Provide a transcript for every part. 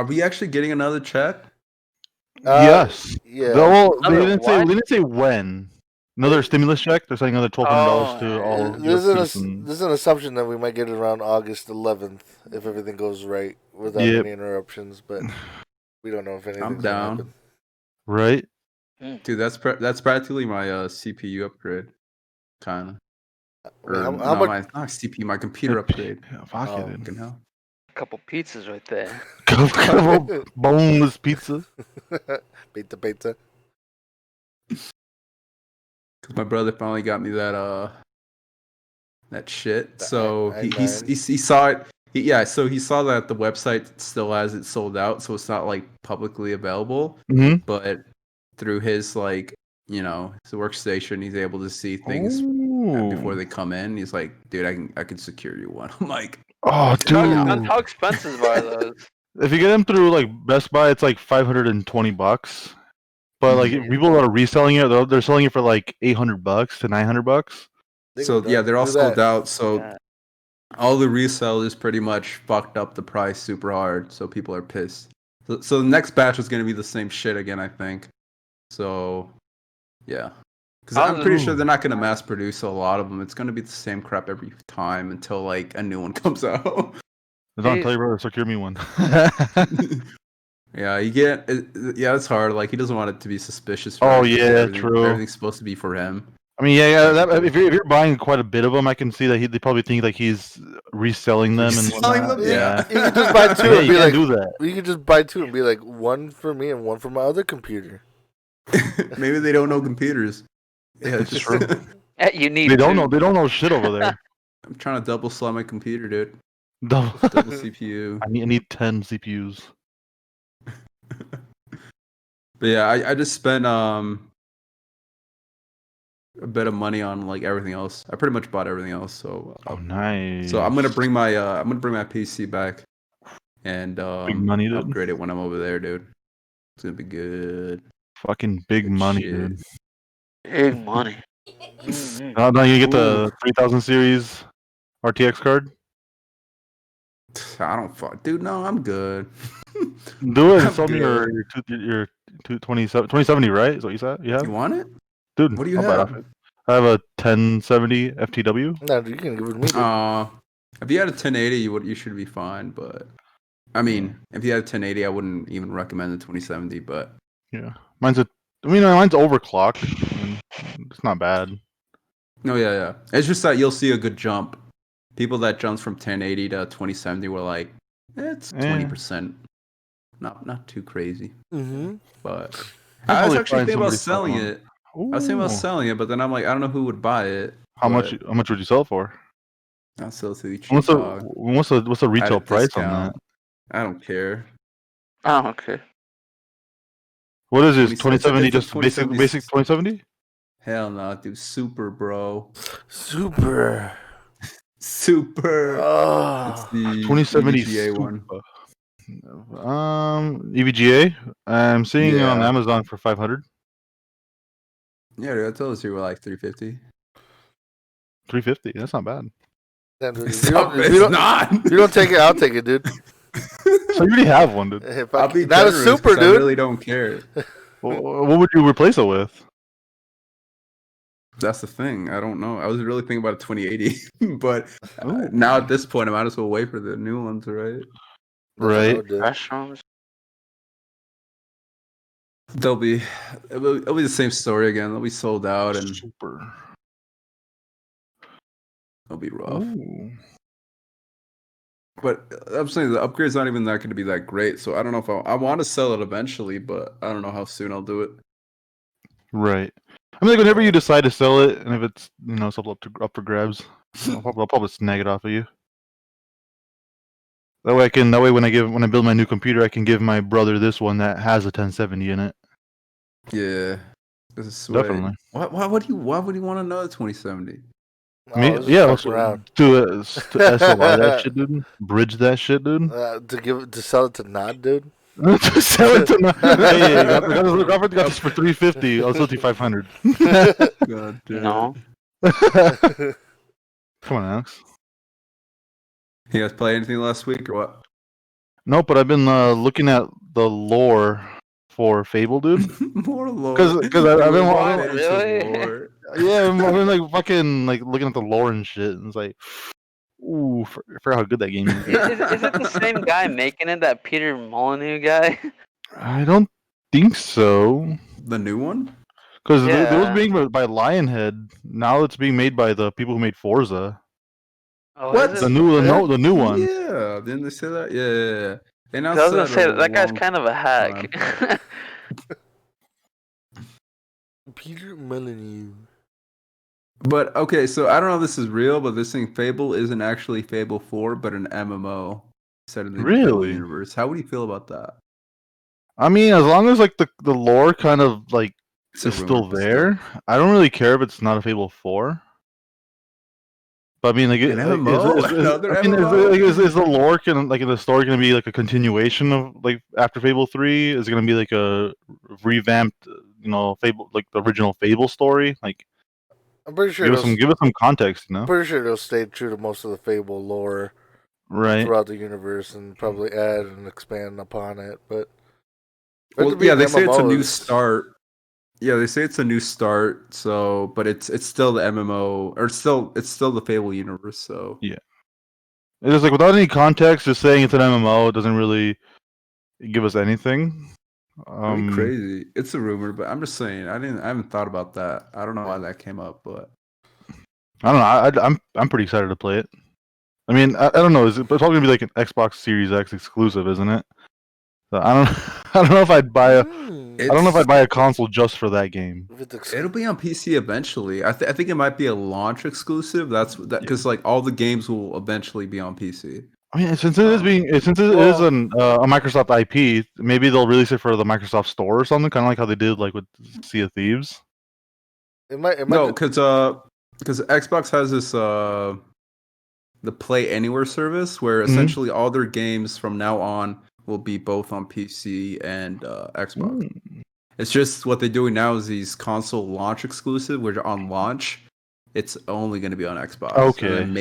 Are we actually getting another check? Yes. Yeah. Well, they Another didn't say. what? They didn't say when. Another stimulus check. They're saying another $1,200 to all There's U.S. citizens. an assumption that we might get it around August 11th if everything goes right without Yep. any interruptions, but we don't know if anything's I'm gonna down. happen. Right. Dude, that's practically my CPU upgrade, kind of. Wait, how no, much? not CPU, my computer upgrade. Yeah, fuck Oh. it, dude. Fucking hell. A couple pizzas right there. Couple boneless pizza. Pizza. Cause my brother finally got me that shit. The So i9. he saw it. So he saw that the website still has it sold out, so it's not like publicly available. Mm-hmm. But through his his workstation, he's able to see things before they come in. He's like, dude, I can secure you one. I'm like, Oh, dude. How expensive are those? If you get them through like Best Buy, it's like $520. But like if people that are reselling it, they're selling it for like $800 to $900. so yeah, they're all sold out. So Yeah. all the resellers pretty much fucked up the price super hard. So people are pissed. So the next batch is gonna be the same shit again, I think. So yeah, because I'm pretty sure they're not gonna mass produce a lot of them. It's gonna be the same crap every time until like a new one comes out. Don't tell your brother, secure me one. Yeah, it's hard. Like he doesn't want it to be suspicious. True. Everything's supposed to be for him. I mean, if you're buying quite a bit of them, I can see that they probably think like he's reselling them and Reselling whatnot. them? Yeah. You can just buy two Yeah, and you be can like, do that. you can just buy two and be like, one for me and one for my other computer. Maybe they don't know computers. Yeah, it's just. You need. They don't two. know. They don't know shit over there. I'm trying to double slot my computer, dude. Double CPU. I need 10 CPUs. But yeah, I just spent a bit of money on like everything else. I pretty much bought everything else. So Nice. So I'm gonna bring my PC back and Big money, dude. upgrade it when I'm over there, dude. It's gonna be good. Fucking big money, shit. dude. Big money. Now you get the 3000 series RTX card. I don't fuck, dude. No, I'm good. Do it. I'm Sell me your 2070, right? Is what you said? You have? You want it, Dude, what do you I'll buy it have? off it. I have a 1070 FTW. No, you can give it to me. Dude. If you had a 1080, you should be fine. But I mean, if you had a 1080, I wouldn't even recommend the 2070. But Yeah, mine's overclocked. And it's not bad. no, yeah. It's just that you'll see a good jump. People that jumps from 1080 to 2070 were like, it's 20%. Not too crazy. Mm-hmm. But I'll I was probably actually find thinking about somebody selling selling it. I was thinking about selling it, but then I'm like, I don't know who would buy it. How much would you sell it for? I'll sell it to the cheap What's dog. the retail price on that? discount. I don't care. Oh, okay. What is this? 2070, 2070, just 2070. basic 2070? Hell no, dude. Super, bro. Super. Super. Oh. It's the 2070 EVGA one. EVGA. I'm seeing it on Yeah. Amazon for 500. Yeah, dude, I told us you were like 350. 350. That's not bad. Damn, dude, It's not. if you don't take it, I'll take it, dude. So you already have one, dude. If I'll be that was generous super, 'cause dude. I really don't care. What would you replace it with? That's the thing. I don't know. I was really thinking about a 2080, but Ooh. now at this point, I might as well wait for the new ones, right? Right. Restaurants. It'll be the same story again. They'll be sold out and Super. it'll be rough. Ooh. But I'm saying the upgrade's not even that going to be that great. So I don't know if I want to sell it eventually, but I don't know how soon I'll do it. Right. I mean, like whenever you decide to sell it, and if it's something up for grabs, I'll probably snag it off of you. That way when I build my new computer, I can give my brother this one that has a 1070 in it. Yeah, this is sweet. Definitely. Why would you want another 2070? To SLR that shit, dude. Bridge that shit, dude. To sell it to Nod, dude. To sell it to Nod. Hey, got this for 350. I'll sell it to 500. God damn. No. Come on, Alex. You guys play anything last week or what? No, but I've been looking at the lore for Fable, dude. More lore. 'Cause I've been What? Finish his Really? lore. Yeah, I've been like fucking like looking at the lore and shit, and it's like, ooh, for how good that game is. Is it the same guy making it? That Peter Molyneux guy? I don't think so, The new one? because it was Yeah. being made by Lionhead. Now it's being made by the people who made Forza. Oh, What? is The it? the new one. Yeah, didn't they say that? Yeah. They now 'Cause I was gonna said say a that guy's long kind of a hack. Peter Molyneux. But okay, so I don't know if this is real, but this thing Fable isn't actually Fable 4, but an MMO set in the Fable Really? universe. How would you feel about that? I mean, as long as like the lore kind of like It's a is rumor, still but there, I don't really care if it's not a Fable 4. But I mean, like, An MMO? Another I mean, MMO? is the lore like in the story going to be like a continuation of like after Fable 3? Is it going to be like a revamped, Fable, like the original Fable story? Like, I'm pretty sure give us some context, pretty sure they'll stay true to most of the Fable lore right? throughout the universe and probably add and expand upon it. But Well, yeah, they say it's a new start. Yeah, they say it's a new start. So, but it's still the MMO, or it's still the Fable universe. So Yeah. It's like without any context, just saying it's an MMO doesn't really give us anything. it'd be crazy. It's a rumor, but I'm just saying. I haven't thought about that. I don't know why that came up, but I don't know. I'm pretty excited to play it. I mean, I don't know. It's probably gonna be like an Xbox Series X exclusive, isn't it? So I don't I don't know if I'd buy a console just for that game. It'll be on PC eventually. I think it might be a launch exclusive. That's because like all the games will eventually be on PC. I mean, since it is a Microsoft IP, maybe they'll release it for the Microsoft Store or something, kind of like how they did like with Sea of Thieves. It might No, because Xbox has this the Play Anywhere service where essentially all their games from now on will be both on PC and Xbox. It's just what they're doing now is these console launch exclusive, where on launch, it's only going to be on Xbox. Okay. And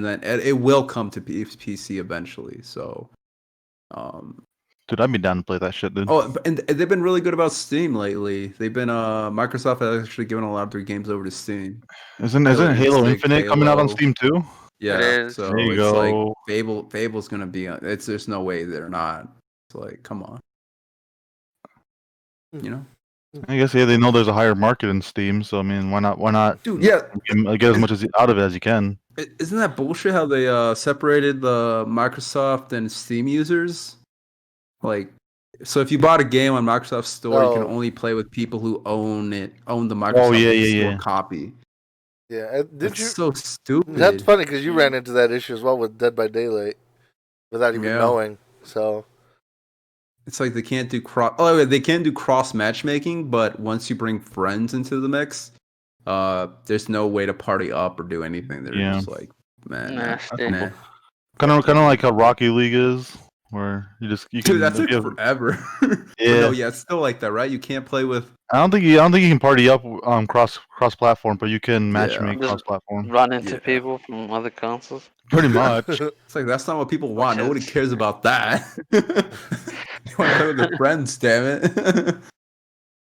then it will come to PC eventually. So, dude, I'd be down to play that shit, dude. Oh, and they've been really good about Steam lately. They've been Microsoft has actually given a lot of their games over to Steam. Isn't Halo Infinite coming out on Steam too? Yeah, It is. so There you it's go. like Fable's gonna be on. There's no way they're not. It's like, come on, you know. I guess they know there's a higher market in Steam, so I mean, why not? Dude, yeah. Get as much out of it as you can. Isn't that bullshit how they separated the Microsoft and Steam users? Like, so if you bought a game on Microsoft Store, you can only play with people who own the Microsoft Store copy. Yeah, So stupid. That's funny because you ran into that issue as well with Dead by Daylight without even knowing. So it's like they can't do they can do cross matchmaking, but once you bring friends into the mix, there's no way to party up or do anything. They're just like, man, Nasty. Kind of like how Rocky League is, where you can. Dude, that's like forever. Yeah, it's still like that, right? You can't play with. I don't think you can party up cross platform, but you can matchmake cross platform. Run into people from other consoles. Pretty much. It's like that's not what people want. Nobody cares about that. You want to play with their friends, damn it.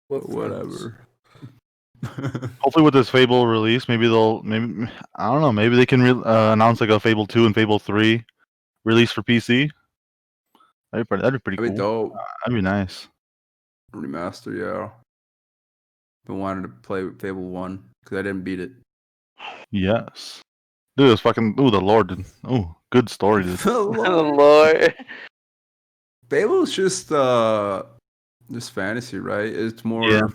Whatever. Hopefully, with this Fable release, maybe I don't know. Maybe they can announce like a Fable 2 and Fable 3 release for PC. That'd be pretty cool. Dope. That'd be nice. Remaster, yeah. Been wanting to play Fable 1 because I didn't beat it. Yes. Dude, it's fucking. Ooh, the Lord. Ooh, good story, dude. The Lord. Fable's just fantasy, right? It's more.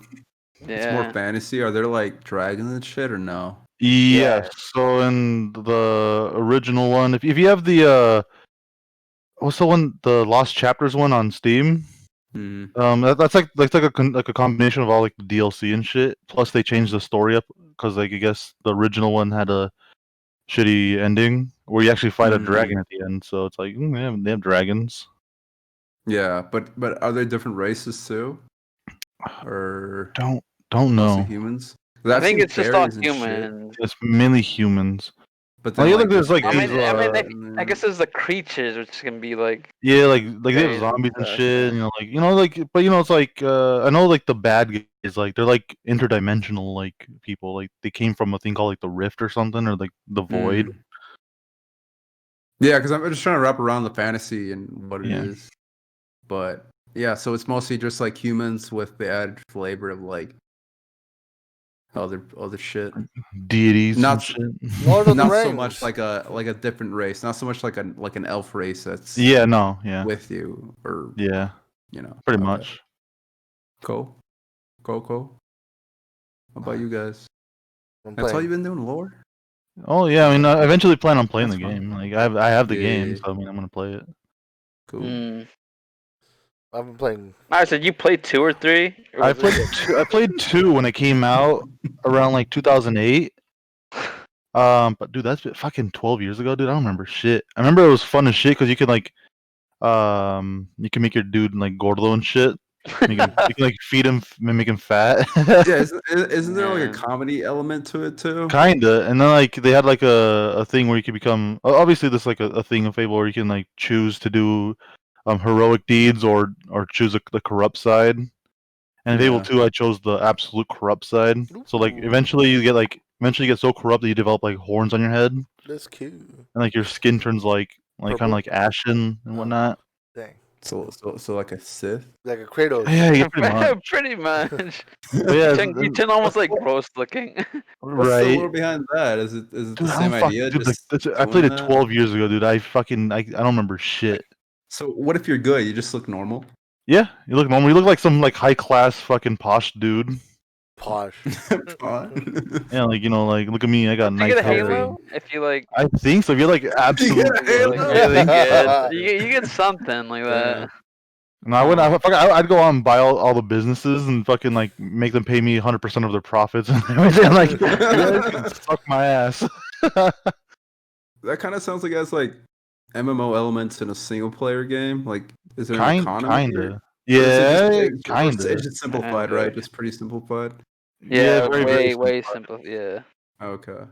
It's more fantasy. Are there like dragons and shit or no? Yes. So in the original one, if you have the what's the one, the Lost Chapters one on Steam? That's like a combination of all like the DLC and shit. Plus they changed the story up because like I guess the original one had a shitty ending where you actually fight a dragon at the end. So it's like they have dragons. Yeah, but are there different races too? Or don't know. Humans? I think it's just all humans. It's mainly humans. But Oh, then yeah, like there's like I these, mean, I guess it's the creatures, which can be like. yeah, like they have Crazy zombies and stuff, shit. yeah. But it's like I know like the bad guys, like they're like interdimensional like people. Like they came from a thing called like the Rift or something, or like the Void. Yeah, because I'm just trying to wrap around the fantasy and what it Yeah. is. But yeah, so it's mostly just like humans with the added flavor of like other shit. Deities Not and s- shit. Lord of the Not so Rings. much like a different race. Not so much like an elf race that's Yeah, no, yeah, with you or yeah, pretty Okay. much. Cool. Cool. How about you guys? I'm That's all playing. you've been doing, lore? Oh yeah, I mean, I eventually plan on playing That's the fun. game. Like I have the Yeah. game, so I mean, I'm gonna play it. Cool. I've been playing. Alright, so you played 2 or 3? Or I was it- played two when it came out around like 2008. But dude, that's been fucking 12 years ago, dude. I don't remember shit. I remember it was fun as shit because you could like, you can make your dude like Gordo and shit. You can like feed him, make him fat. Yeah, isn't there like a Man. comedy element to it too? Kinda, and then like they had like a thing where you could become obviously this like a thing of Fable where you can like choose to do heroic deeds or choose the corrupt side. And in Fable Yeah. 2, I chose the absolute corrupt side. So like eventually you get so corrupt that you develop like horns on your head, and That's cute. like your skin turns like kind Purple? of like ashen and whatnot. Dang. So like a Sith. Like a Kratos. Yeah, yeah, pretty much. Pretty much. But yeah, You turn almost like gross looking. What's the right. lore behind that? Is it Dude, the I same don't fuck, idea? dude. Just I played doing it that? 12 years ago, dude. I don't remember shit. So what if you're good? You just look normal. Yeah, you look normal. You look like some like high class fucking posh dude. Posh. Yeah, like like look at me. I got You nice get a hair. Halo if you like. I think so. If you're like absolute. Halo? Like really good. You get something like that. No, I'd go on and buy all the businesses and fucking like make them pay me 100% of their profits and everything. Like, you guys can suck my ass. That kind of sounds like it has like MMO elements in a single player game. Like, is there an economy here? Kinda. Or Yeah, is it just, kinda. it's just simplified, Kinda. right? Just pretty simplified. Yeah, very way simplified. simple. Yeah. Okay.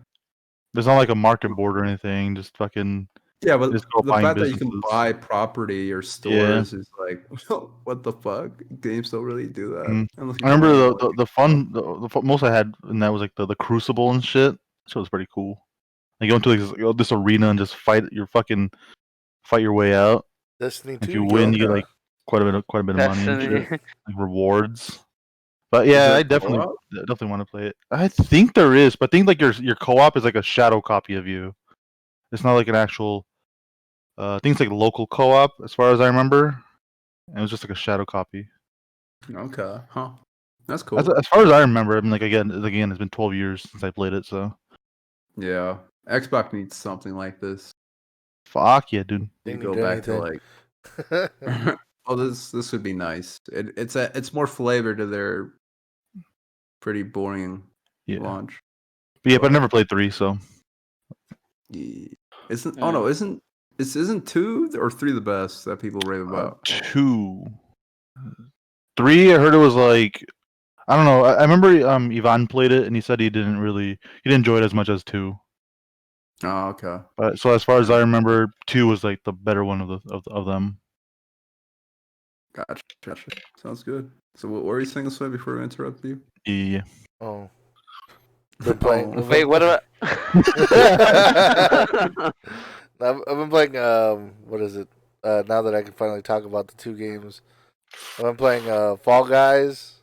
There's not like a market board or anything. Just fucking. Yeah, but Just go the buying fact that you can businesses. buy property or stores is like, what the fuck? Games don't really do that. Mhm. Unless you I remember play, like, the fun most I had in that was like the Crucible and shit. So it was pretty cool. Like go into like this arena and just fight your way out. Destiny 2. If you win, you get Okay. like quite a bit of money and Destiny. shit, like rewards. But yeah, Is I there definitely want to play it. I think there is, but I think like your co-op is like a shadow copy of you. It's not like an actual. I think it's like local co-op as far as I remember. And it was just like a shadow copy. Okay. Huh. That's cool. As far as I remember, I mean, like again, it's been 12 years since I played it, so Yeah. Xbox needs something like this. fuck yeah, dude. They You need go back to anything. like oh, this would be nice. It's more flavor to their pretty boring Yeah. launch. But yeah, but I never played 3, so Yeah. Isn't 2 or 3 the best that people rave about? 2, 3. I heard it was like I don't know. I remember Ivan played it and he said he didn't enjoy it as much as 2. Oh, okay. But so as far as I remember, 2 was like the better one of them. Gotcha. Sounds good. So what were you saying this way before we interrupt you? Yeah. Oh. Been playing. Oh. Wait, what about? I've been playing. What is it? Now that I can finally talk about the 2 games, I've been playing Fall Guys,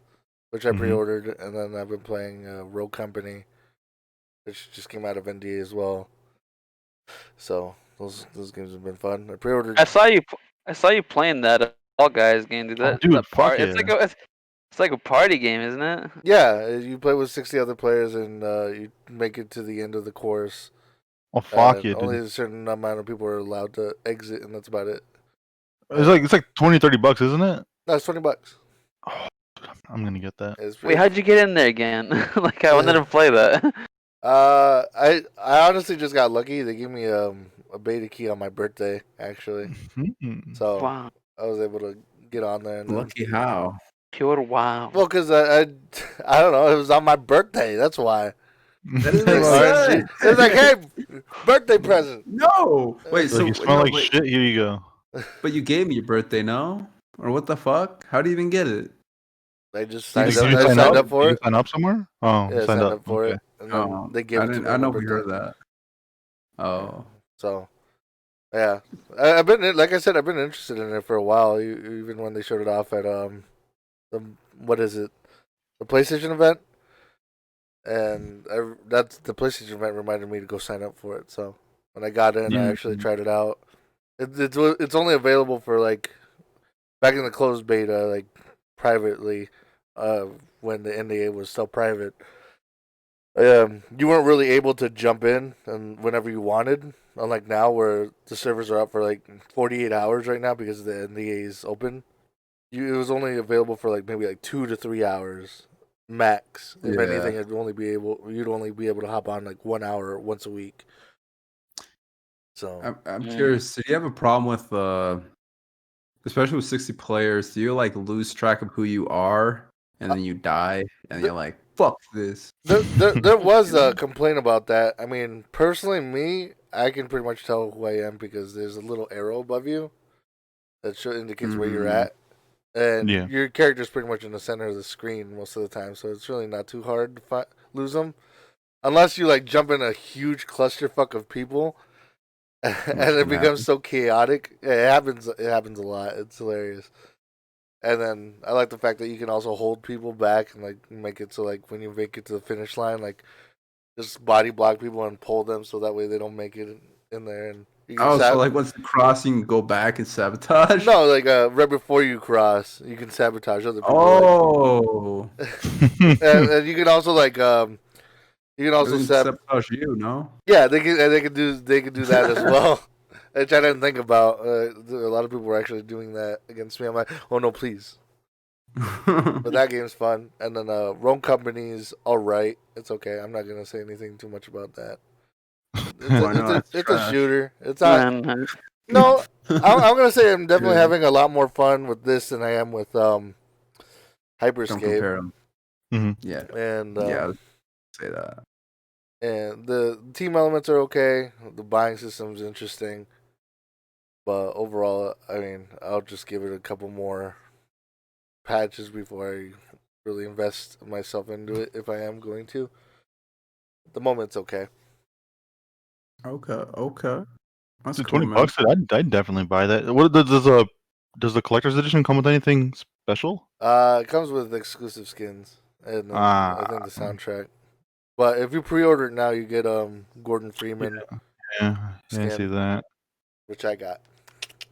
which I pre-ordered, and then I've been playing Rogue Company, which just came out of NDA as well. So those games have been fun. I pre-ordered. I saw you playing that All Guys game, dude. Dude, that fuck it's yeah. it's like a party game, isn't it? Yeah, you play with 60 other players, and you make it to the end of the course. Oh fuck yeah, Only dude. a certain amount of people are allowed to exit, and that's about it. It's like $20-$30, isn't it? No, it's $20. Oh, dude, I'm gonna get that. Wait, how'd you get in there again? Like I wanted to play that. I honestly just got lucky. They gave me a beta key on my birthday, actually. So Wow, I was able to get on there. And Lucky how? pure wow. well, because I don't know, it was on my birthday. That's why. That doesn't make RNG. sense. It's like, hey, birthday present. No. Wait. Like, So you smell no, like wait, shit. Here you go. but you gave me your birthday, no? Or what the fuck? How do you even get it? I just Did signed you up. I sign signed up? up for Did you it. sign up somewhere? Oh, Yeah, I signed up. for Okay. it, and then they gave I it to didn't. me I on my know we heard birthday. that. Oh. So, yeah, I've been like I said, I've been interested in it for a while. Even when they showed it off at the what is it, the PlayStation event, and that's the PlayStation event reminded me to go sign up for it. So when I got in, I actually tried it out. It's only available for like back in the closed beta, like privately, when the NDA was still private. You weren't really able to jump in and whenever you wanted, unlike now where the servers are up for like 48 hours right now because the NDA is open. It was only available for like maybe like 2 to 3 hours max. If Yeah. anything, you'd only be able to hop on like 1 hour once a week. So I'm curious. Do you have a problem with especially with 60 players? Do you like lose track of who you are and then you die and you're like, fuck this? there was a complaint about that. I mean, personally, I can pretty much tell who I am because there's a little arrow above you that indicates where you're at, and your character's pretty much in the center of the screen most of the time. So it's really not too hard to lose them, unless you like jump in a huge clusterfuck of people, and it becomes so chaotic. It happens. It happens a lot. It's hilarious. And then I like the fact that you can also hold people back and like make it so like when you make it to the finish line, like just body block people and pull them so that way they don't make it in there. And you can so like once you cross, you can go back and sabotage. No, like right before you cross, you can sabotage other people. Oh, and you can also like you can also sabotage you. No. Yeah, they can do that as well. Which I didn't think about. A lot of people were actually doing that against me. I'm like, oh no, please. But that game's fun. And then Rogue Company's alright. It's okay. I'm not gonna say anything too much about that. It's a shooter. It's not. No, I'm gonna say I'm definitely having a lot more fun with this than I am with Hyperscape. Don't compare them. Mm-hmm. Yeah. And yeah, I'd say that. And the team elements are okay. The buying system's interesting. But overall, I mean, I'll just give it a couple more patches before I really invest myself into it if I am going to. At the moment, it's okay. Okay. That's Dude, cool, $20. I'd definitely buy that. What does the collector's edition come with anything special? It comes with exclusive skins and I think the soundtrack. But if you pre-order it now, you get Gordon Freeman. Yeah, I see that. Which I got.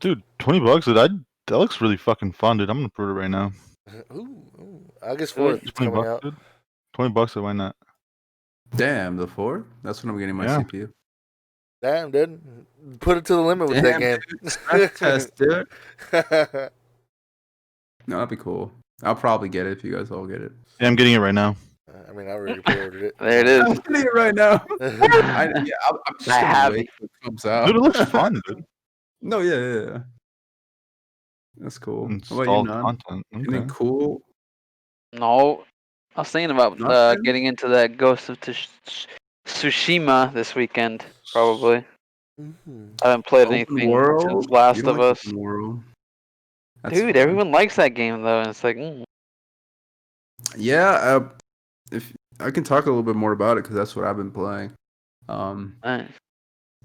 Dude, $20, dude. That looks really fucking fun, dude. I'm gonna pre-order right now. Ooh, August 4th. It's coming out. Dude. $20, why not? Damn, the 4th? That's when I'm getting my CPU. Damn, dude. Put it to the limit with that game. Dude, test, dude. No, that'd be cool. I'll probably get it if you guys all get it. Yeah, I'm getting it right now. I mean, I already pre-ordered it. There it is. I'm getting it right now. I'm just gonna wait till it comes out. Dude, it looks fun, dude. No, yeah. That's cool. Install content. Anything cool? No, I was thinking about Nothing? getting into that Ghost of Tsushima this weekend, probably. I haven't played anything since Last of Us. Dude, everyone likes that game though, and it's like, yeah. If I can talk a little bit more about it because that's what I've been playing. nice.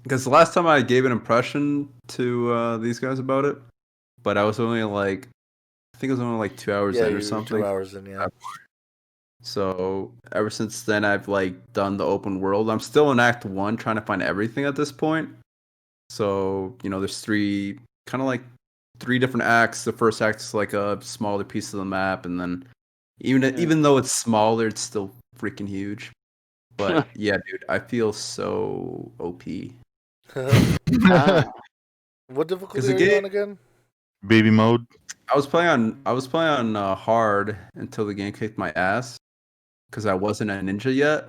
Because the last time I gave an impression to these guys about it, but I was only like, I think it was only like 2 hours in or something. 2 hours in, yeah. So ever since then, I've like done the open world. I'm still in Act 1 trying to find everything at this point. So, there's three different acts. The first act is like a smaller piece of the map, and then even though it's smaller, it's still freaking huge. But yeah, dude, I feel so OP. What difficulty are you on again? Baby mode. I was playing on hard until the game kicked my ass because I wasn't a ninja yet,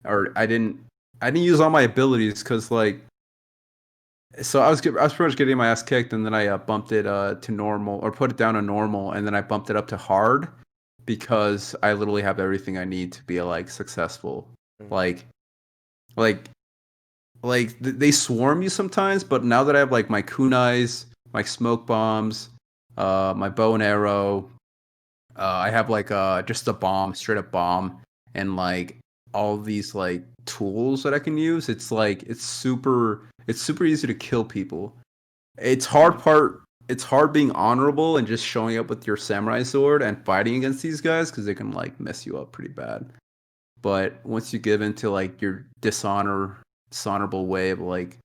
or I didn't use all my abilities because like. So I was pretty much getting my ass kicked, and then I bumped it to normal, or put it down to normal, and then I bumped it up to hard because I literally have everything I need to be like successful like they swarm you sometimes. But now that I have like my kunais, my smoke bombs, my bow and arrow, I have like just a bomb, straight up bomb, and like all these like tools that I can use. It's like it's super easy to kill people. It's hard being honorable and just showing up with your samurai sword and fighting against these guys because they can like mess you up pretty bad. But once you give into like your dishonorable way of like,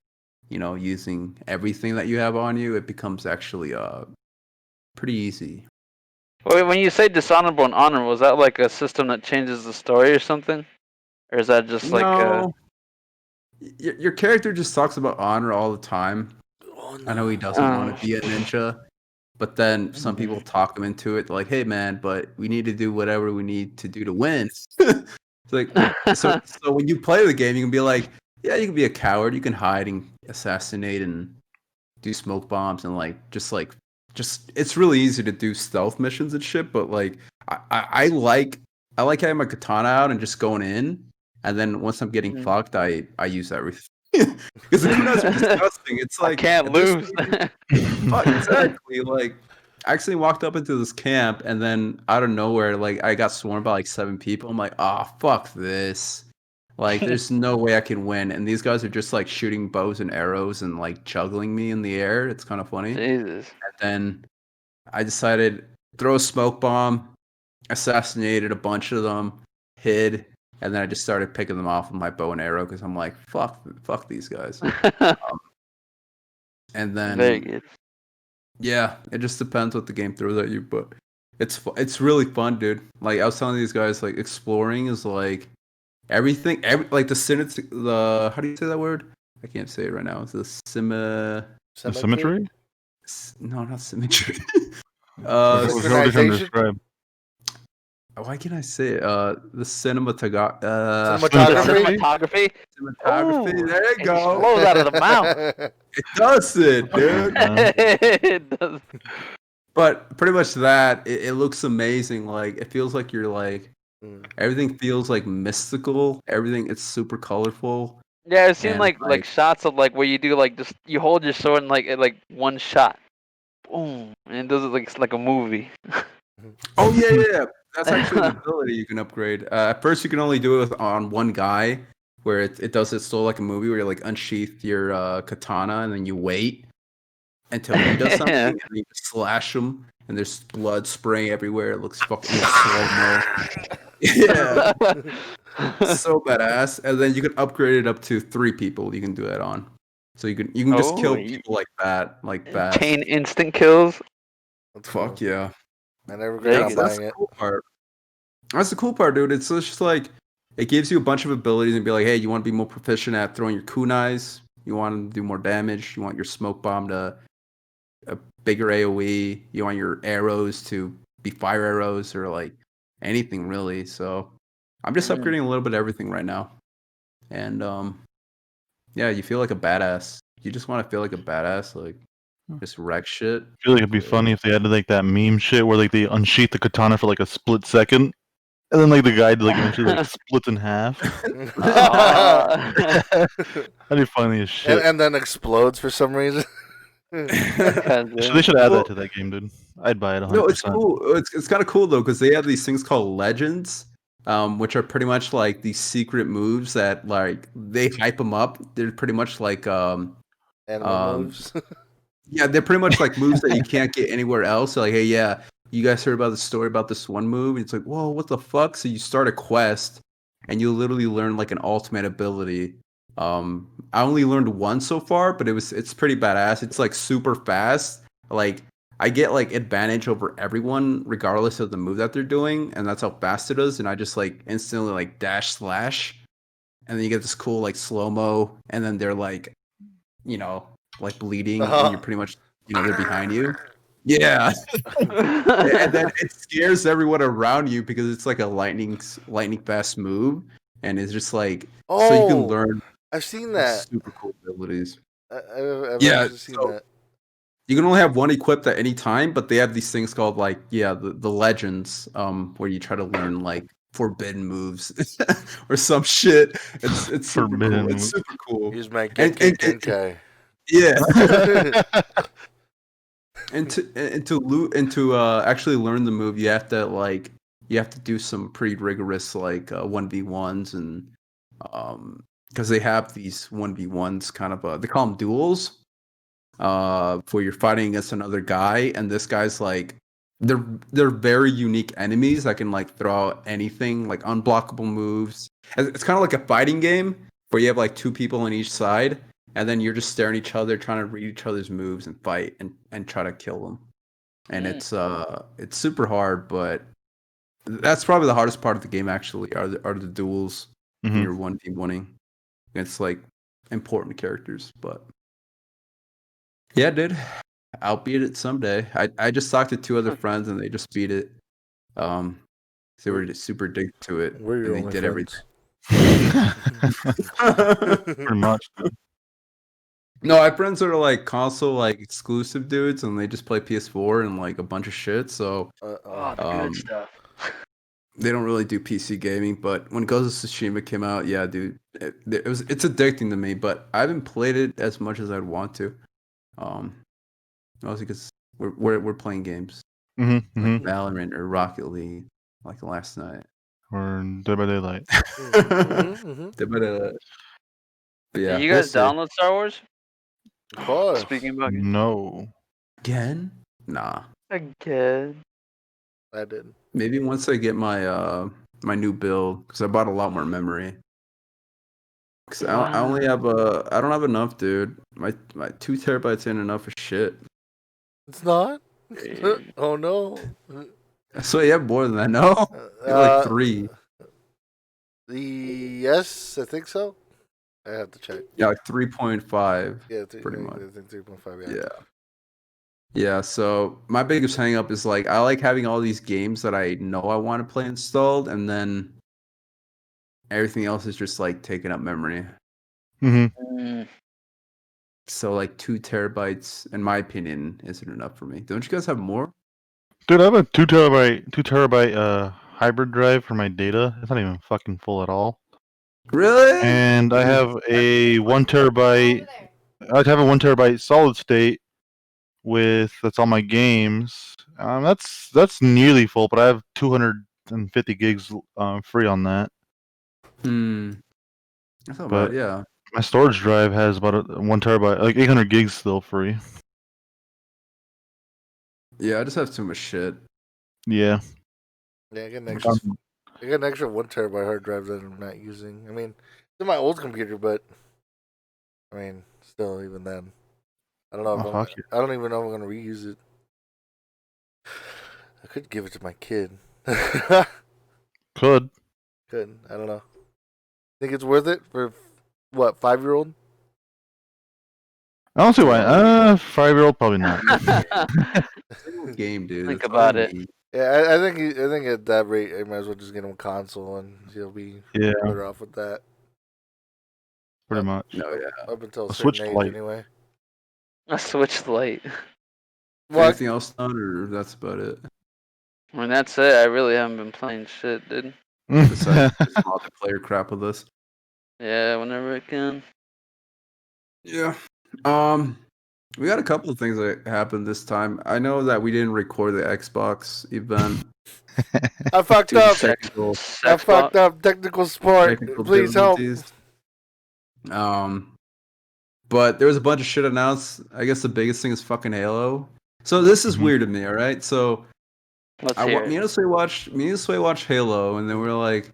using everything that you have on you, it becomes actually pretty easy. Wait, when you say dishonorable and honorable, is that like a system that changes the story or something? Or is that just like your character just talks about honor all the time. Oh, no. I know he doesn't want to be a ninja, but then some people talk him into it. Like, hey man, but we need to do whatever we need to do to win. It's like so when you play the game, you can be like, yeah, you can be a coward, you can hide and assassinate and do smoke bombs and just it's really easy to do stealth missions and shit. But like I like having my katana out and just going in, and then once I'm getting fucked, I use everything. Because the kunas are disgusting. It's like I can't lose. Exactly. Like I actually walked up into this camp, and then out of nowhere, like I got swarmed by like 7 people. I'm like, fuck this. Like there's no way I can win. And these guys are just like shooting bows and arrows and like juggling me in the air. It's kind of funny. Jesus. And then I decided throw a smoke bomb, assassinated a bunch of them, hid, and then I just started picking them off with my bow and arrow because I'm like, fuck these guys. And then Very good. Yeah, it just depends what the game throws at you, but it's really fun, dude. Like I was telling these guys, like exploring is like everything. Like the how do you say that word? I can't say it right now. It's the symmetry? No, not symmetry. Synchronization? Why can't I say it? The Cinematography. Cinematography. Cinematography. There you It go. just flows out of the mouth. It does it, dude. It does. But pretty much that. It looks amazing. Like it feels like you're like everything feels like mystical. Everything it's super colorful. Yeah, I've seen And, like shots of like where you do like just you hold your sword and like one shot, boom, and it does it like it's like a movie. Oh yeah. That's actually an ability you can upgrade. At first, you can only do it on one guy, where it does it still like a movie, where you like unsheath your katana and then you wait until he does something, and then you slash him, and there's blood spraying everywhere. It looks fucking slow-mo. Yeah, so badass. And then you can upgrade it up to 3 people. You can do that on, so you can just kill people like that, Chain instant kills. Fuck yeah. I never got That's the cool part. That's the cool part, dude. It's just like it gives you a bunch of abilities and be like, hey, you want to be more proficient at throwing your kunais? You want to do more damage? You want your smoke bomb to a bigger AoE? You want your arrows to be fire arrows or like anything really? So I'm just upgrading a little bit of everything right now, and yeah, you feel like a badass. You just want to feel like a badass, like. Just wreck shit. I feel like it'd be funny if they had like that meme shit where like they unsheath the katana for like a split second, and then like the guy like eventually like splits in half. That'd be funny as shit. And then explodes for some reason. They should add that to that game, dude. I'd buy it 100%. No, it's cool. It's kind of cool though because they have these things called legends, which are pretty much like these secret moves that like they hype them up. They're pretty much like animal moves. Yeah, they're pretty much like moves that you can't get anywhere else. So like, hey, yeah, you guys heard about the story about this one move? It's like, whoa, what the fuck? So you start a quest, and you literally learn like an ultimate ability. I only learned one so far, but it's pretty badass. It's like super fast. Like I get like advantage over everyone regardless of the move that they're doing, and that's how fast it is. And I just like instantly like dash slash, and then you get this cool like slow mo, and then they're like, like bleeding, and you're pretty much, they're behind you. Yeah, and then it scares everyone around you because it's like a lightning fast move, and it's just like so you can learn. I've seen that. Super cool abilities. I've seen that. You can only have one equipped at any time, but they have these things called like the legends, where you try to learn like forbidden moves or some shit. It's super Forbidden cool. moves. It's super cool. Use my And- Genkai. Yeah. And to actually learn the move, you have to do some pretty rigorous 1v1s and because they have these 1v1s kind of they call them duels where you're fighting against another guy, and this guy's like they're very unique enemies that can like throw out anything, like unblockable moves. It's kind of like a fighting game where you have like two people on each side, and then you're just staring at each other, trying to read each other's moves and fight and try to kill them. And it's super hard, but that's probably the hardest part of the game. Actually, are the duels when you're 1v1ing against like important characters. But yeah, dude, I'll beat it someday. I just talked to two other friends and they just beat it. They were just super addicted to it. We're your and only they did everything. Pretty much. No, I have friends that are like console like exclusive dudes, and they just play PS4 and like a bunch of shit. So Oh, the good stuff. they don't really do PC gaming. But when Ghost of Tsushima came out, yeah, dude, it's addicting to me. But I haven't played it as much as I'd want to. Mostly because we're playing games like Valorant or Rocket League, like last night. Or Dead by Daylight. Dead by Daylight. But yeah, Did you guys download Star Wars? Of course. Speaking about games. No. again, nah. Again. I did. Maybe once I get my my new build, because I bought a lot more memory. Cause I only have I don't have enough, dude. My 2 terabytes ain't enough for shit. It's not? Oh no. So you have more than that, no? You have like 3. Yes, I think so. I have to check. Yeah, like 3.5. Yeah, pretty much. I think 3.5. Yeah. Yeah. Yeah, so my biggest hang up is like I like having all these games that I know I want to play installed, and then everything else is just like taking up memory. So like 2 terabytes, in my opinion, isn't enough for me. Don't you guys have more? Dude, I have a 2 terabyte hybrid drive for my data. It's not even fucking full at all. Really? And I have a 1 terabyte. I'd have a 1 terabyte solid state that's all my games. That's nearly full, but I have 250 gigs free on that. I thought But about yeah. my storage drive has about 1 terabyte, like 800 gigs still free. Yeah, I just have too much shit. Yeah. Yeah, I got an extra 1 terabyte hard drive that I'm not using. I mean, it's in my old computer, but I mean, still, even then, I don't know. I don't even know if I'm gonna reuse it. I could give it to my kid. Could. I don't know. Think it's worth it for what, 5-year-old? I don't see why. 5-year-old probably not. Game, dude. Think about it. Yeah, I think at that rate, I might as well just get him a console, and he'll be better off with that. Pretty much. No, yeah. Up until a Switch certain age, anyway. I switched late. Anything else done, or that's about it? I mean, that's it. I really haven't been playing shit, dude. Besides this multiplayer crap with this. Yeah, whenever I can. Yeah. We got a couple of things that happened this time. I know that we didn't record the Xbox event. I fucked up. I fucked up. Technical support. Please help. But there was a bunch of shit announced. I guess the biggest thing is fucking Halo. So this is weird to me, all right? So me and Sway watched Halo, and then we're like,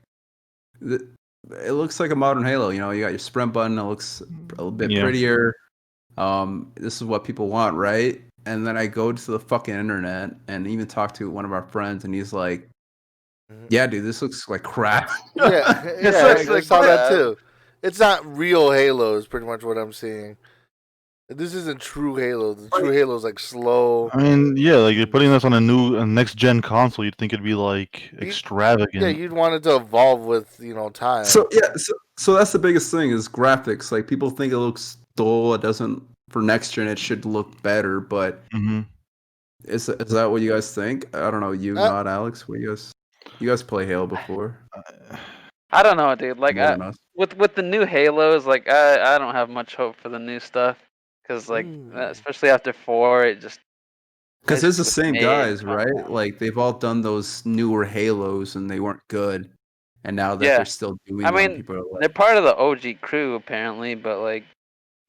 it looks like a modern Halo. You know, you got your sprint button. It looks a little bit prettier. This is what people want, right? And then I go to the fucking internet and even talk to one of our friends, and he's like, "Yeah, dude, this looks like crap." I saw that too. It's not real Halo, is pretty much what I'm seeing. This isn't true Halo. The true Halo is like slow. I mean, yeah, like you're putting this on a next gen console, you'd think it'd be like extravagant. Yeah, you'd want it to evolve with time. So that's the biggest thing is graphics. Like people think it looks dull. It doesn't. For next gen, it should look better. But is that what you guys think? I don't know. You not Alex? What you guys? You guys play Halo before? I don't know, dude. Like, More than us. with the new Halos, like, I don't have much hope for the new stuff, because like, especially after 4, it just. Because it's the just same made, guys, come right? on. Like they've all done those newer Halos and they weren't good, and now that they're still doing I them, mean, people are like, they're part of the OG crew apparently, but like,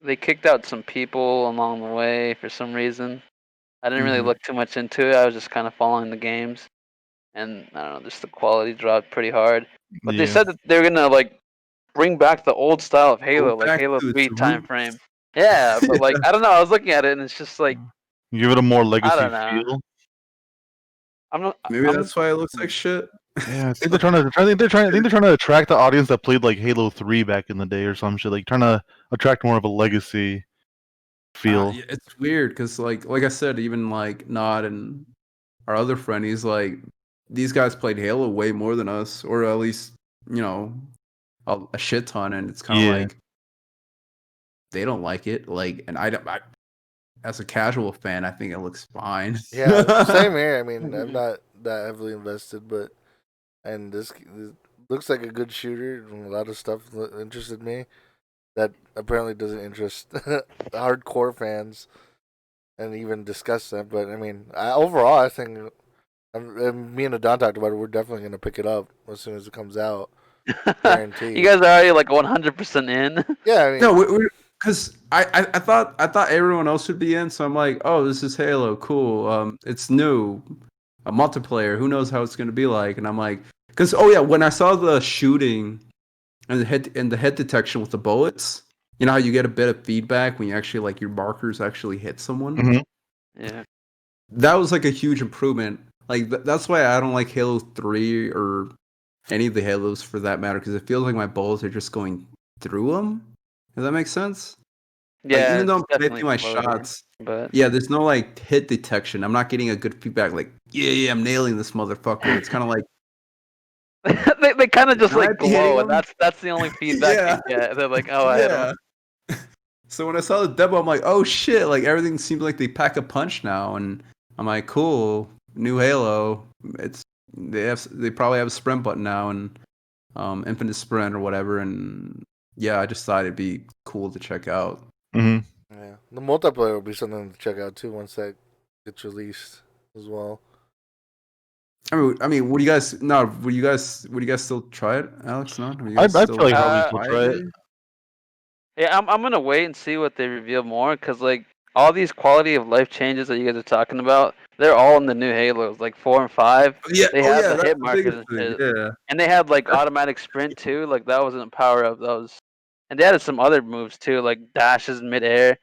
they kicked out some people along the way for some reason. I didn't really look too much into it. I was just kind of following the games, and I don't know, just the quality dropped pretty hard. But they said that they're gonna like bring back the old style of Halo, like Halo 3 time frame. Yeah, but like I don't know. I was looking at it, and it's just like give it a more legacy I don't know. feel. I'm not. maybe that's why it looks like shit. Yeah, I think they're trying to. I think they're trying to attract the audience that played like Halo 3 back in the day or some shit. Like trying to attract more of a legacy feel. Yeah, it's weird because like I said, even like Nod and our other friend, he's like, these guys played Halo way more than us, or at least a shit ton, and it's kind of like they don't like it. Like, and I as a casual fan, I think it looks fine. Yeah, same here. I mean, I'm not that heavily invested, but this looks like a good shooter, and a lot of stuff interested me that apparently doesn't interest hardcore fans, and even discuss them. But I mean, overall, I think me and Adan talked about it. We're definitely gonna pick it up as soon as it comes out. Guaranteed. You guys are already like 100% in. Yeah, I mean, no, because I thought everyone else would be in, so I'm like, oh, this is Halo, cool. It's new, a multiplayer. Who knows how it's gonna be like? And I'm like, because when I saw the shooting and the head detection with the bullets, you know how you get a bit of feedback when you actually like your markers actually hit someone. Mm-hmm. Yeah, that was like a huge improvement. Like that's why I don't like Halo 3 or any of the Halos for that matter, because it feels like my bullets are just going through them. Does that make sense? yeah. Like, even though I'm definitely connecting my floating, shots, but there's no like hit detection. I'm not getting a good feedback. Like, I'm nailing this motherfucker. It's kind of like they kind of just like glow, and him? that's the only feedback you get. They're like, oh, I hit him. So when I saw the demo, I'm like, oh shit! Like everything seems like they pack a punch now, and I'm like, cool, new Halo. They probably have a sprint button now and infinite sprint or whatever, and I just thought it'd be cool to check out. Mm-hmm. Yeah, the multiplayer will be something to check out too once that gets released as well. I mean, would you guys? No, would you guys still try it, Alex? No, I feel like probably still try it. Yeah, I'm gonna wait and see what they reveal more, because like all these quality of life changes that you guys are talking about, they're all in the new Halos, like 4 and 5. They have the hit markers and shit. And they had like automatic sprint too, like that wasn't a power up. That was, and they added some other moves too, like dashes midair.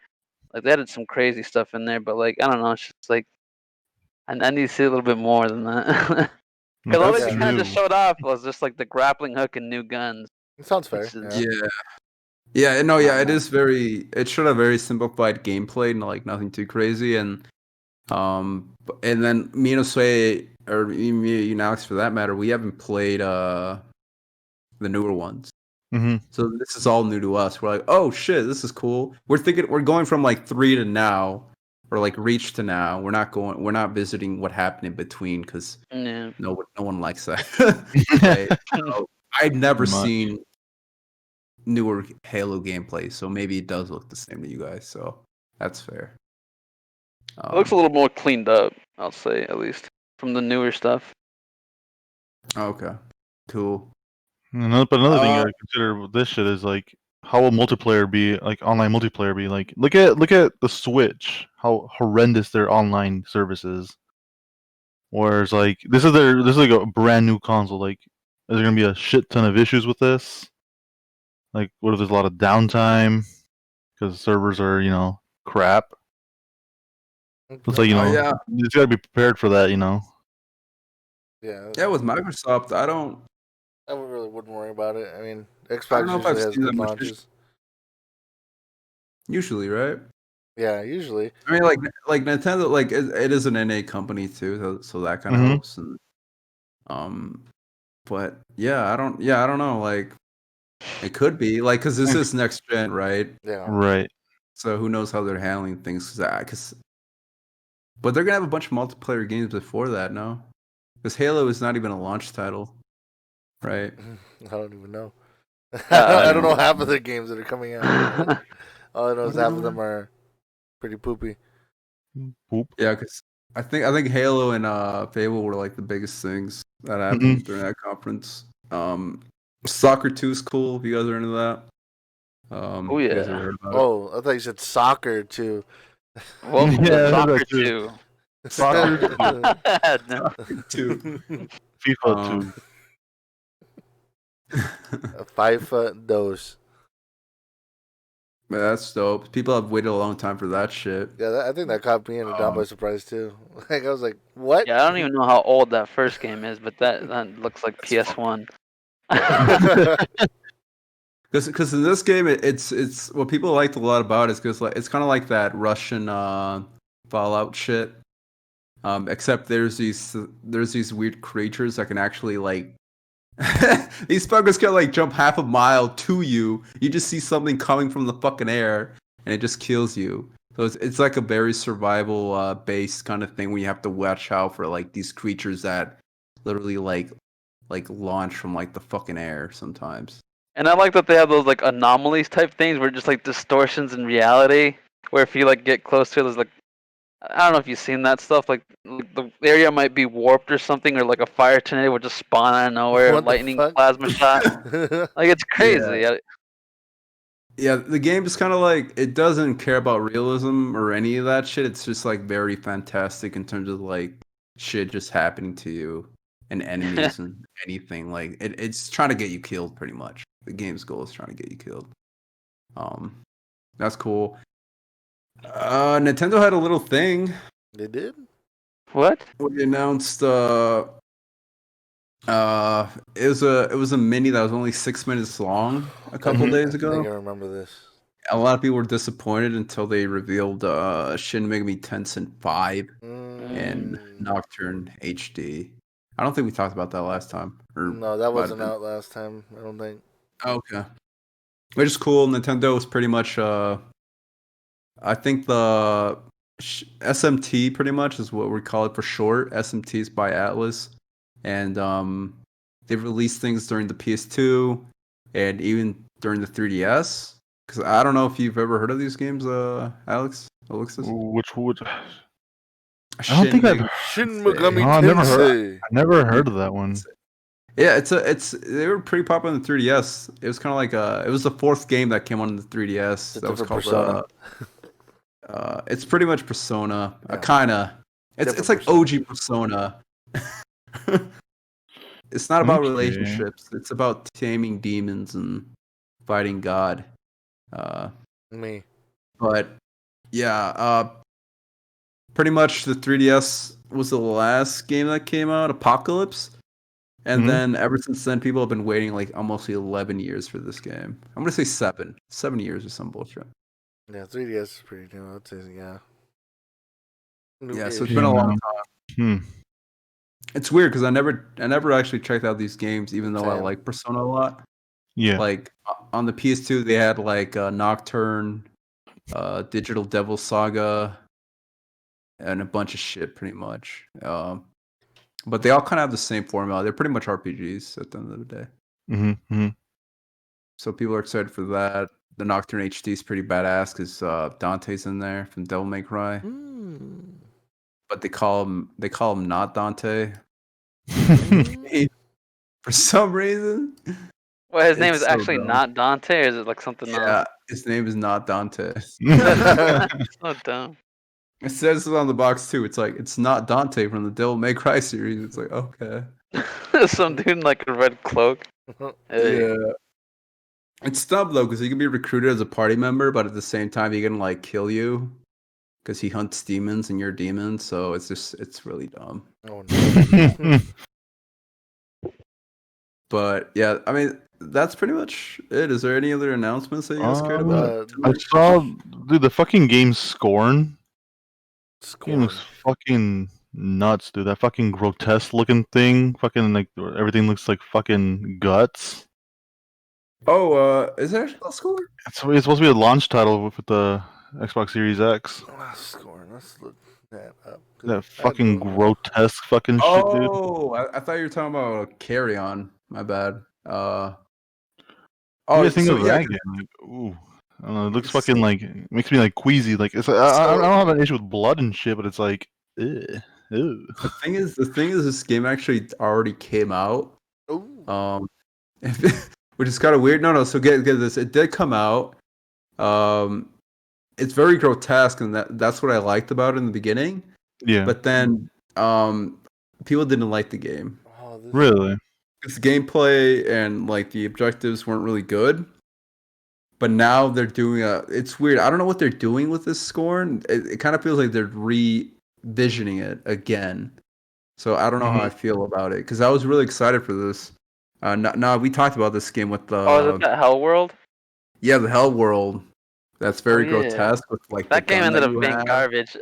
Like they added some crazy stuff in there, but like I don't know, it's just like I need to see a little bit more than that. Because all they kind of just showed off was just like the grappling hook and new guns. It sounds fair. It is very. It showed a very simplified gameplay, like nothing too crazy, and then me and Josue, or me and Alex for that matter, we haven't played the newer ones. Mm-hmm. So this is all new to us. We're like, oh shit, this is cool. We're going from like 3 to now, or like Reach to now. We're not visiting what happened in between, because no one likes that. I'd never seen newer Halo gameplay, so maybe it does look the same to you guys. So that's fair. It looks a little more cleaned up, I'll say, at least from the newer stuff. Okay, cool. Another thing I consider with this shit is like, how will multiplayer be, like online multiplayer be like? Look at the Switch, how horrendous their online service is. Whereas like this is like a brand new console. Like, is there gonna be a shit ton of issues with this? Like, what if there's a lot of downtime because servers are crap? It's like you gotta be prepared for that. Yeah, with Microsoft, I really wouldn't worry about it. I mean, Xbox usually has good launches. Usually, right? Yeah, usually. I mean, like Nintendo, like it is an NA company too, so that kind of helps. And but I don't know. Like, it could be like, because this is next gen, right? Yeah. Right. So who knows how they're handling things? But they're gonna have a bunch of multiplayer games before that, no? Because Halo is not even a launch title, right? I don't even know. I don't know half of the games that are coming out. All I know is half of them are pretty poopy. Poop. Yeah, because I think Halo and Fable were like the biggest things that happened during that conference. Soccer 2 is cool if you guys are into that. Oh you guys yeah. ever heard about Oh, I thought you said soccer too. Welcome Yeah, to Soccer that too. 2. Soccer No. it? 2. FIFA 2. 5 dose. Man, that's dope. People have waited a long time for that shit. Yeah, I think that caught me and Adan by surprise too. Like I was like, "What?" Yeah, I don't even know how old that first game is, but that looks like PS1. Because in this game, it's what people liked a lot about it is because like it's kind of like that Russian Fallout shit. Except there's these weird creatures that can actually like these fuckers can like jump half a mile to you. You just see something coming from the fucking air and it just kills you. So it's like a very survival based kind of thing where you have to watch out for like these creatures that literally like launch from like the fucking air sometimes. And I like that they have those like anomalies type things where just like distortions in reality, where if you like get close to it, there's like I don't know if you've seen that stuff. Like the area might be warped or something, or like a fire tornado would just spawn out of nowhere, What the lightning fuck? plasma shot. Like it's crazy. Yeah, the game is kind of like it doesn't care about realism or any of that shit. It's just like very fantastic in terms of like shit just happening to you and enemies and anything. Like it's trying to get you killed pretty much. The game's goal is trying to get you killed. That's cool. Nintendo had a little thing. They did? What? We announced it was a mini that was only 6 minutes long a couple days I ago. think I remember this. A lot of people were disappointed until they revealed Shin Megami Tensei V and Nocturne HD. I don't think we talked about that last time. No, that wasn't out last time. I don't think. Okay, which is cool. Nintendo was pretty much I think the SMT pretty much is what we call it for short. SMT is by Atlas, and they've released things during the PS2 and even during the 3DS. Because I don't know if you've ever heard of these games, Alexis. Which would? I Shin don't think I've Shin Megami I Tensei. never heard of that one. Yeah, they were pretty popular in the 3DS. It was kind of like it was the fourth game that came on the 3DS. That was called Persona. It's pretty much Persona. Yeah. Kinda. It's like OG Persona. It's not about relationships. It's about taming demons and fighting God. Me. But yeah, pretty much the 3DS was the last game that came out, Apocalypse. And then ever since then, people have been waiting like almost 11 years for this game. I'm gonna say 7 years or some bullshit. Yeah, 3DS is pretty new. I'd say, yeah. Yeah, so it's been a long time. It's weird because I never actually checked out these games, even though I like Persona a lot. Yeah. Like on the PS2, they had like Nocturne, Digital Devil Saga, and a bunch of shit, pretty much. But they all kind of have the same formula. They're pretty much RPGs at the end of the day. Mm-hmm. So people are excited for that. The Nocturne HD is pretty badass because Dante's in there from Devil May Cry. But they call him not Dante for some reason. Well, his name is actually not Dante, or is it like something else? Yeah, his name is not Dante. So dumb. It says it on the box too. It's like it's not Dante from the Devil May Cry series. It's like okay. Some dude in like a red cloak. Hey. Yeah. It's dumb though because he can be recruited as a party member, but at the same time he can like kill you because he hunts demons and you're a demon. So it's really dumb. Oh no. But yeah, I mean that's pretty much it. Is there any other announcements that you guys cared about? I saw, dude, the fucking game Scorn. Scorn. Game looks fucking nuts, dude. That fucking grotesque looking thing. Fucking like everything looks like fucking guts. Oh, is that actually Scorn? It's supposed to be a launch title with the Xbox Series X. Scorn. Let's look. That fucking grotesque fucking shit, dude. Oh, I thought you were talking about Carry On. My bad. What do you think of that game? Like, ooh, I don't know. It looks fucking like makes me like queasy. Like it's like, I don't have an issue with blood and shit, but it's like, ew. The thing is, this game actually already came out. Which is kind of weird. No. So get this. It did come out. It's very grotesque, and that's what I liked about it in the beginning. Yeah. But then, people didn't like the game. Really? Its gameplay and like the objectives weren't really good. But now they're doing it's weird. I don't know what they're doing with this Scorn. It kind of feels like they're revisioning it again. So I don't know how I feel about it because I was really excited for this. We talked about this game with the. Oh, is it that Hell World? Yeah, the Hell World. That's very grotesque with like that game ended up being garbage.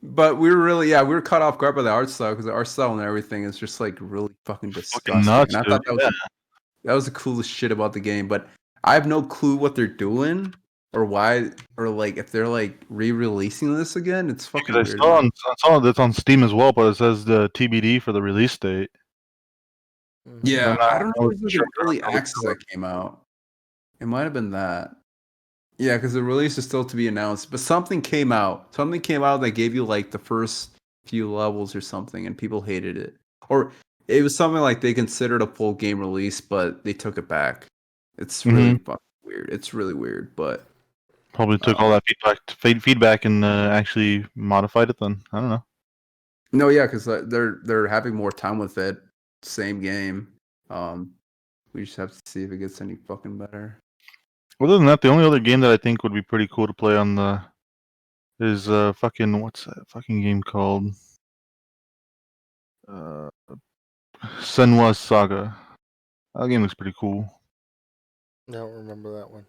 But we were caught off guard by the art style because the art style and everything is just like really fucking disgusting. Fucking nuts, and I thought that was the coolest shit about the game. But I have no clue what they're doing or why, or like if they're like re-releasing this again. It's fucking weird. I saw that's on Steam as well, but it says the TBD for the release date. Yeah, I don't know if it was early access that came out. It might have been that. Yeah, because the release is still to be announced. But something came out. Something came out that gave you like the first few levels or something, and people hated it. Or it was something like they considered a full game release, but they took it back. It's really fucking weird. It's really weird, but probably took all that feedback and actually modified it. Then I don't know. No, yeah, because they're having more time with it. Same game. We just have to see if it gets any fucking better. Other than that, the only other game that I think would be pretty cool to play on the is fucking what's that fucking game called? Senua's Saga. That game looks pretty cool. I don't remember that one.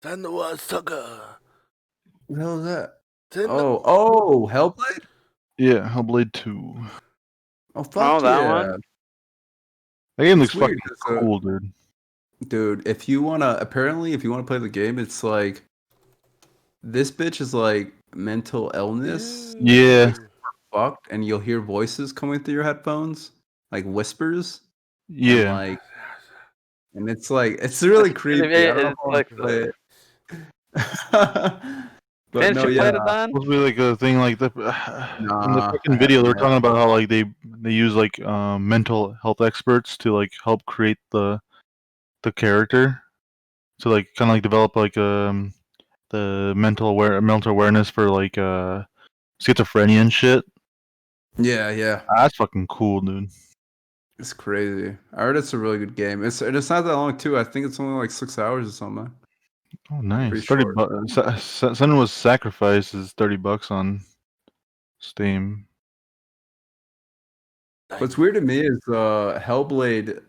Senua's Saga. What the hell is that? Oh, Hellblade? Yeah, Hellblade 2. Oh, fuck that yeah. one? That game looks fucking cool, dude. Dude, if you wanna play the game, it's like this bitch is like mental illness. Yeah. Fucked, and you'll hear voices coming through your headphones, like whispers. Yeah. And it's really creepy. I don't know how like to play it. But didn't no, you play it, Adan? Supposed to be like a thing like in the fucking video they were talking about how like they use like mental health experts to like help create the character to like kind of like develop like the mental awareness for like schizophrenia and shit. Yeah. That's fucking cool, dude. It's crazy. I heard it's a really good game. It's not that long too. I think it's only like 6 hours or something. Oh, nice. $30. Senua's Sacrifice is $30 on Steam. What's weird to me is Hellblade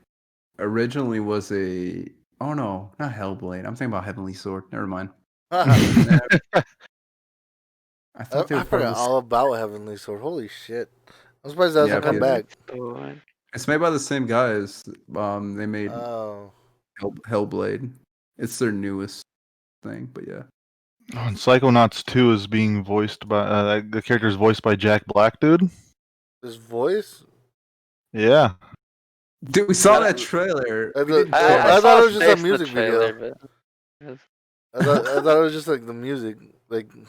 originally was a. Oh no, not Hellblade. I'm thinking about Heavenly Sword. Never mind. I forgot all about Heavenly Sword. Holy shit! I'm surprised that hasn't come back. It's made by the same guys. They made Hellblade. It's their newest thing, but yeah. Oh, and Psychonauts 2 is being voiced by the character is voiced by Jack Black, dude. His voice? Yeah. Dude, we saw that trailer. I thought it was just a music video. I thought it was just like the music, like the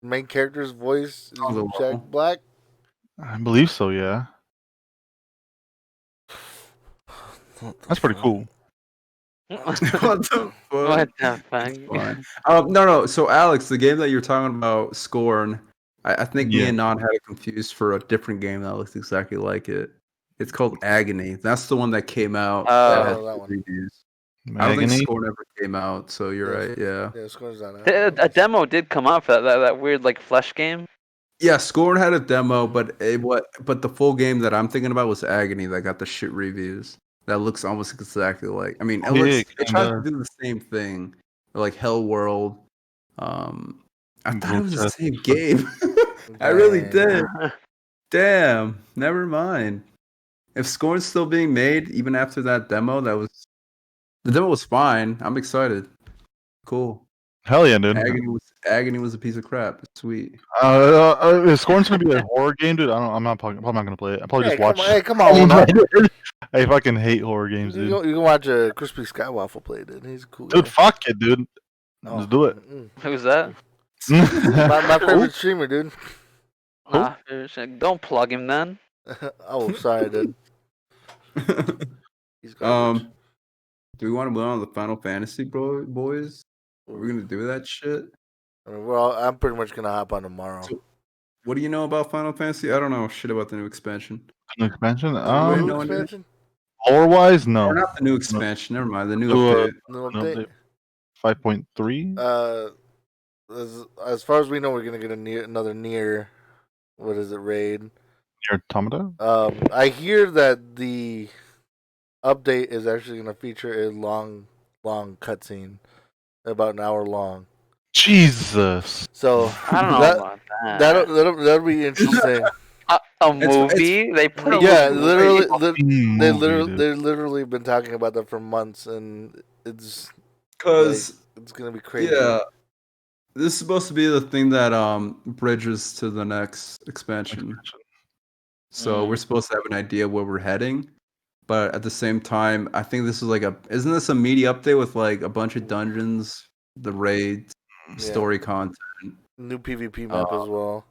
main character's voice is Jack Black. I believe so. Yeah. That's pretty cool. What the fuck? No. So, Alex, the game that you're talking about, Scorn, I think me and Non had it confused for a different game that looks exactly like it. It's called Agony. That's the one that came out. That one. Reviews. I don't think Scorn ever came out, so you're right. Yeah. Yeah, Scorn's not out. A demo did come out for that weird like flesh game. Yeah, Scorn had a demo, but the full game that I'm thinking about was Agony that got the shit reviews. That looks almost exactly like. I mean, it tries to do the same thing, like Hell World. I thought it was the same game. I really did. Damn. Never mind. If Scorn's still being made, even after that demo, the demo was fine. I'm excited. Cool. Hell yeah, dude. Agony was a piece of crap. It's sweet. Scorn's gonna be a horror game, dude. I'm probably not gonna play it. I'll probably just watch. Come on, man. I fucking hate horror games, dude. You can watch Crispy Skywaffle play, dude. He's a cool guy. Dude, fuck it, dude. Just do it. Who's that? my favorite streamer, dude. Don't plug him then. Oh, sorry, dude. He's do we want to move on to the Final Fantasy boys? Are we gonna do that shit? I mean, I'm pretty much gonna hop on tomorrow. So, what do you know about Final Fantasy? I don't know shit about the new expansion. New expansion? New expansion? Lore-wise, no. Or not the new expansion. Never mind. The new update. New update. 5.3. As far as we know, we're gonna get another Nier. What is it? Raid. Nier Automata. I hear that the update is actually gonna feature a long cutscene, about an hour long. Jesus. So I don't know about that. That'll be interesting. A movie? They play. Yeah, they've literally been talking about that for months, and it's because it's gonna be crazy. Yeah, this is supposed to be the thing that bridges to the next expansion. So we're supposed to have an idea where we're heading, but at the same time, I think this is isn't this a media update with like a bunch of dungeons, the raids, story content, new PvP map as well.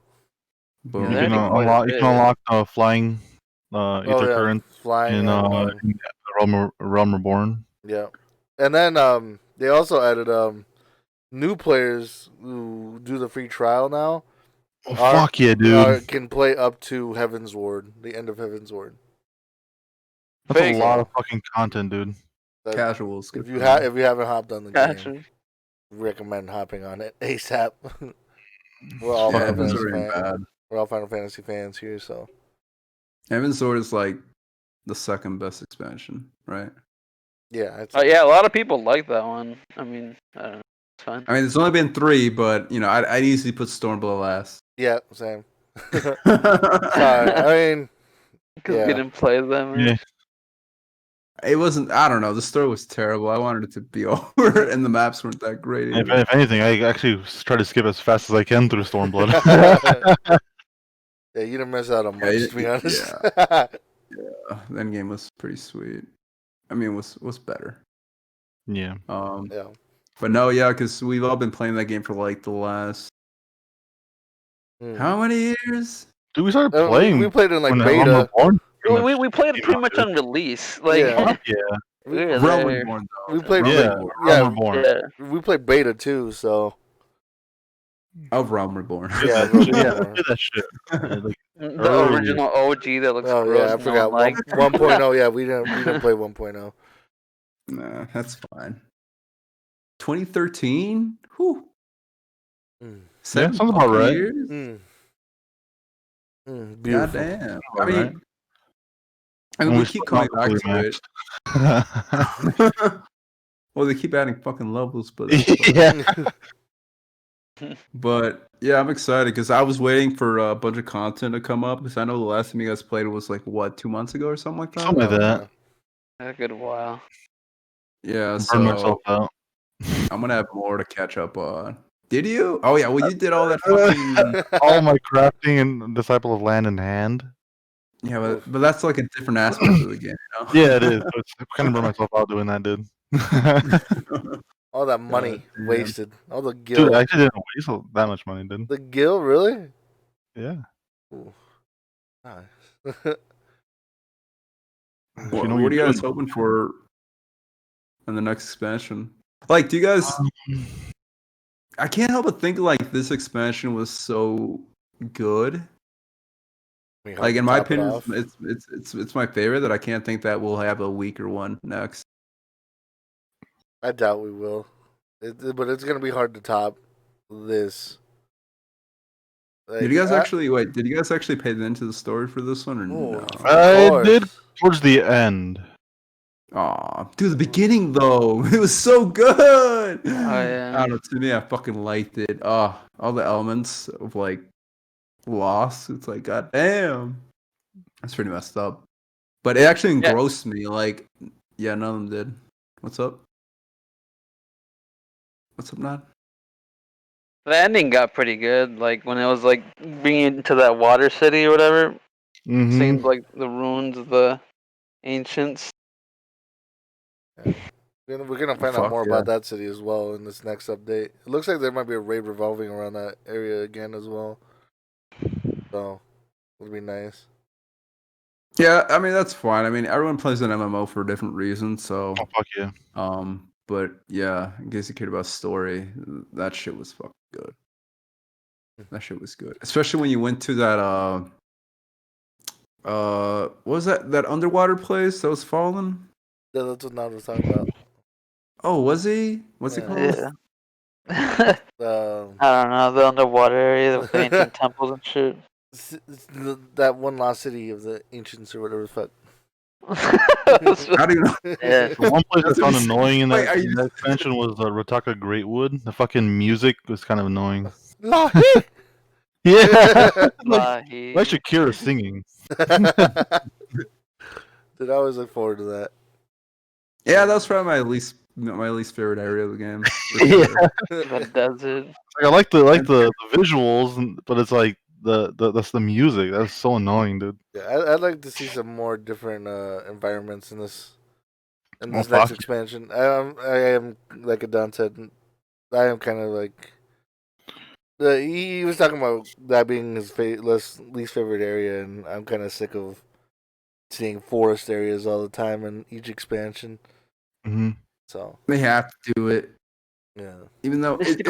Boom. You can unlock flying ether current flying in Realm Reborn. Yeah, and then they also added new players who do the free trial now. Oh, fuck yeah, dude! Can play up to Heaven's Ward, the end of Heaven's Ward. That's a lot of fucking content, dude. Casuals. If you haven't hopped on the game, recommend hopping on it ASAP. We're all Final Fantasy fans here, so. Heaven's Sword is like the second best expansion, right? Yeah. Yeah, a lot of people like that one. I mean, I don't know. It's fine. I mean, it's only been 3, but I'd easily put Stormblood last. Yeah, same. Sorry, I mean, because we didn't play them. Yeah. It wasn't. I don't know. The story was terrible. I wanted it to be over, and the maps weren't that great. If anything, I actually try to skip as fast as I can through Stormblood. Yeah, you didn't miss out on much, to be honest. Yeah, the end game was pretty sweet. I mean, it was better. Yeah. Yeah. But no, because we've all been playing that game for like the last how many years? Dude, we started playing. We played it in like beta. We played it pretty much on release. Like, Realm Reborn, though. We played Realm Reborn. We played beta too, so. Of Realm Reborn. Yeah, that shit. The original OG that looks gross. Yeah, I forgot. 1.0, yeah, we didn't play 1.0. Nah, that's fine. 2013? Whew. Yeah, sounds about right. Beautiful. Goddamn. I mean, we keep coming back to it. Well, they keep adding fucking levels, but yeah. But yeah, I'm excited because I was waiting for a bunch of content to come up because I know the last time you guys played it was like 2 months ago or something like that. Something like that. A good while. Yeah, Burn myself out. I'm gonna have more to catch up on. Did you? Oh yeah, well you did all that fucking all my crafting and Disciple of Land in Hand. Yeah, but that's like a different aspect of the game, you know? Yeah, it is. I kind of burned myself out doing that, dude. All that money wasted. All the gil. Dude, I actually didn't waste that much money, dude. The gil, really? Yeah. Ooh. Nice. What are you guys hoping for in the next expansion? Like, do you guys? I can't help but think like this expansion was so good. Like in my opinion, it's my favorite that I can't think that we'll have a weaker one next. I doubt we will, but it's gonna be hard to top this. Like, Did you guys actually pay attention to the story for this one or no? I did towards the end. Aw, dude, the beginning though, it was so good. Oh, yeah. I don't know. To me, I fucking liked it. All the elements of like loss. It's like, goddamn, that's pretty messed up. But it actually engrossed me. Like, yeah, none of them did. What's up? What's up, Nod? The ending got pretty good. Like when it was like being into that water city or whatever. Seemed like the ruins of the ancients. Yeah. We're gonna find out more about that city as well in this next update. It looks like there might be a raid revolving around that area again as well. So it'll be nice. Yeah, I mean that's fine. I mean everyone plays an MMO for different reasons, so fuck yeah. But yeah, in case you cared about story, that shit was fucking good. That shit was good, especially when you went to that what was that underwater place that was fallen? Yeah, that's what Nod was talking about. Oh, was he? What's it called? Yeah. I don't know, the underwater area with the ancient temples and shit. That one lost city of the ancients or whatever the fuck. How do you know? Yeah. The one place I found annoying in that expansion was Rataka Greatwood. The fucking music was kind of annoying. Lahi! Yeah, Like Shakira singing. Dude, I always look forward to that. Yeah, that was probably my least favorite area of the game. Yeah, the desert. I like the visuals, but it's like that's the music. That's so annoying, dude. Yeah, I'd like to see some more different environments in this next expansion. I am like Adan said, I am kind of like he was talking about that being his least favorite area, and I'm kind of sick of seeing forest areas all the time in each expansion. So they have to do it. Yeah, even though it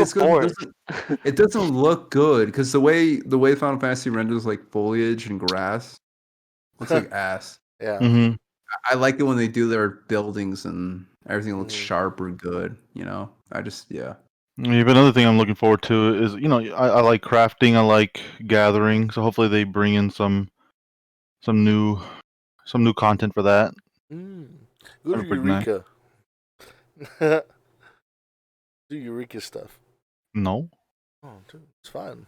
doesn't look good because the way Final Fantasy renders like foliage and grass looks like ass. Yeah. I like it when they do their buildings and everything looks sharp or good. You know, Another thing I'm looking forward to is I like crafting, I like gathering, so hopefully they bring in some new content for that. Go to Eureka. Do Eureka stuff. No. Oh, dude, it's fun.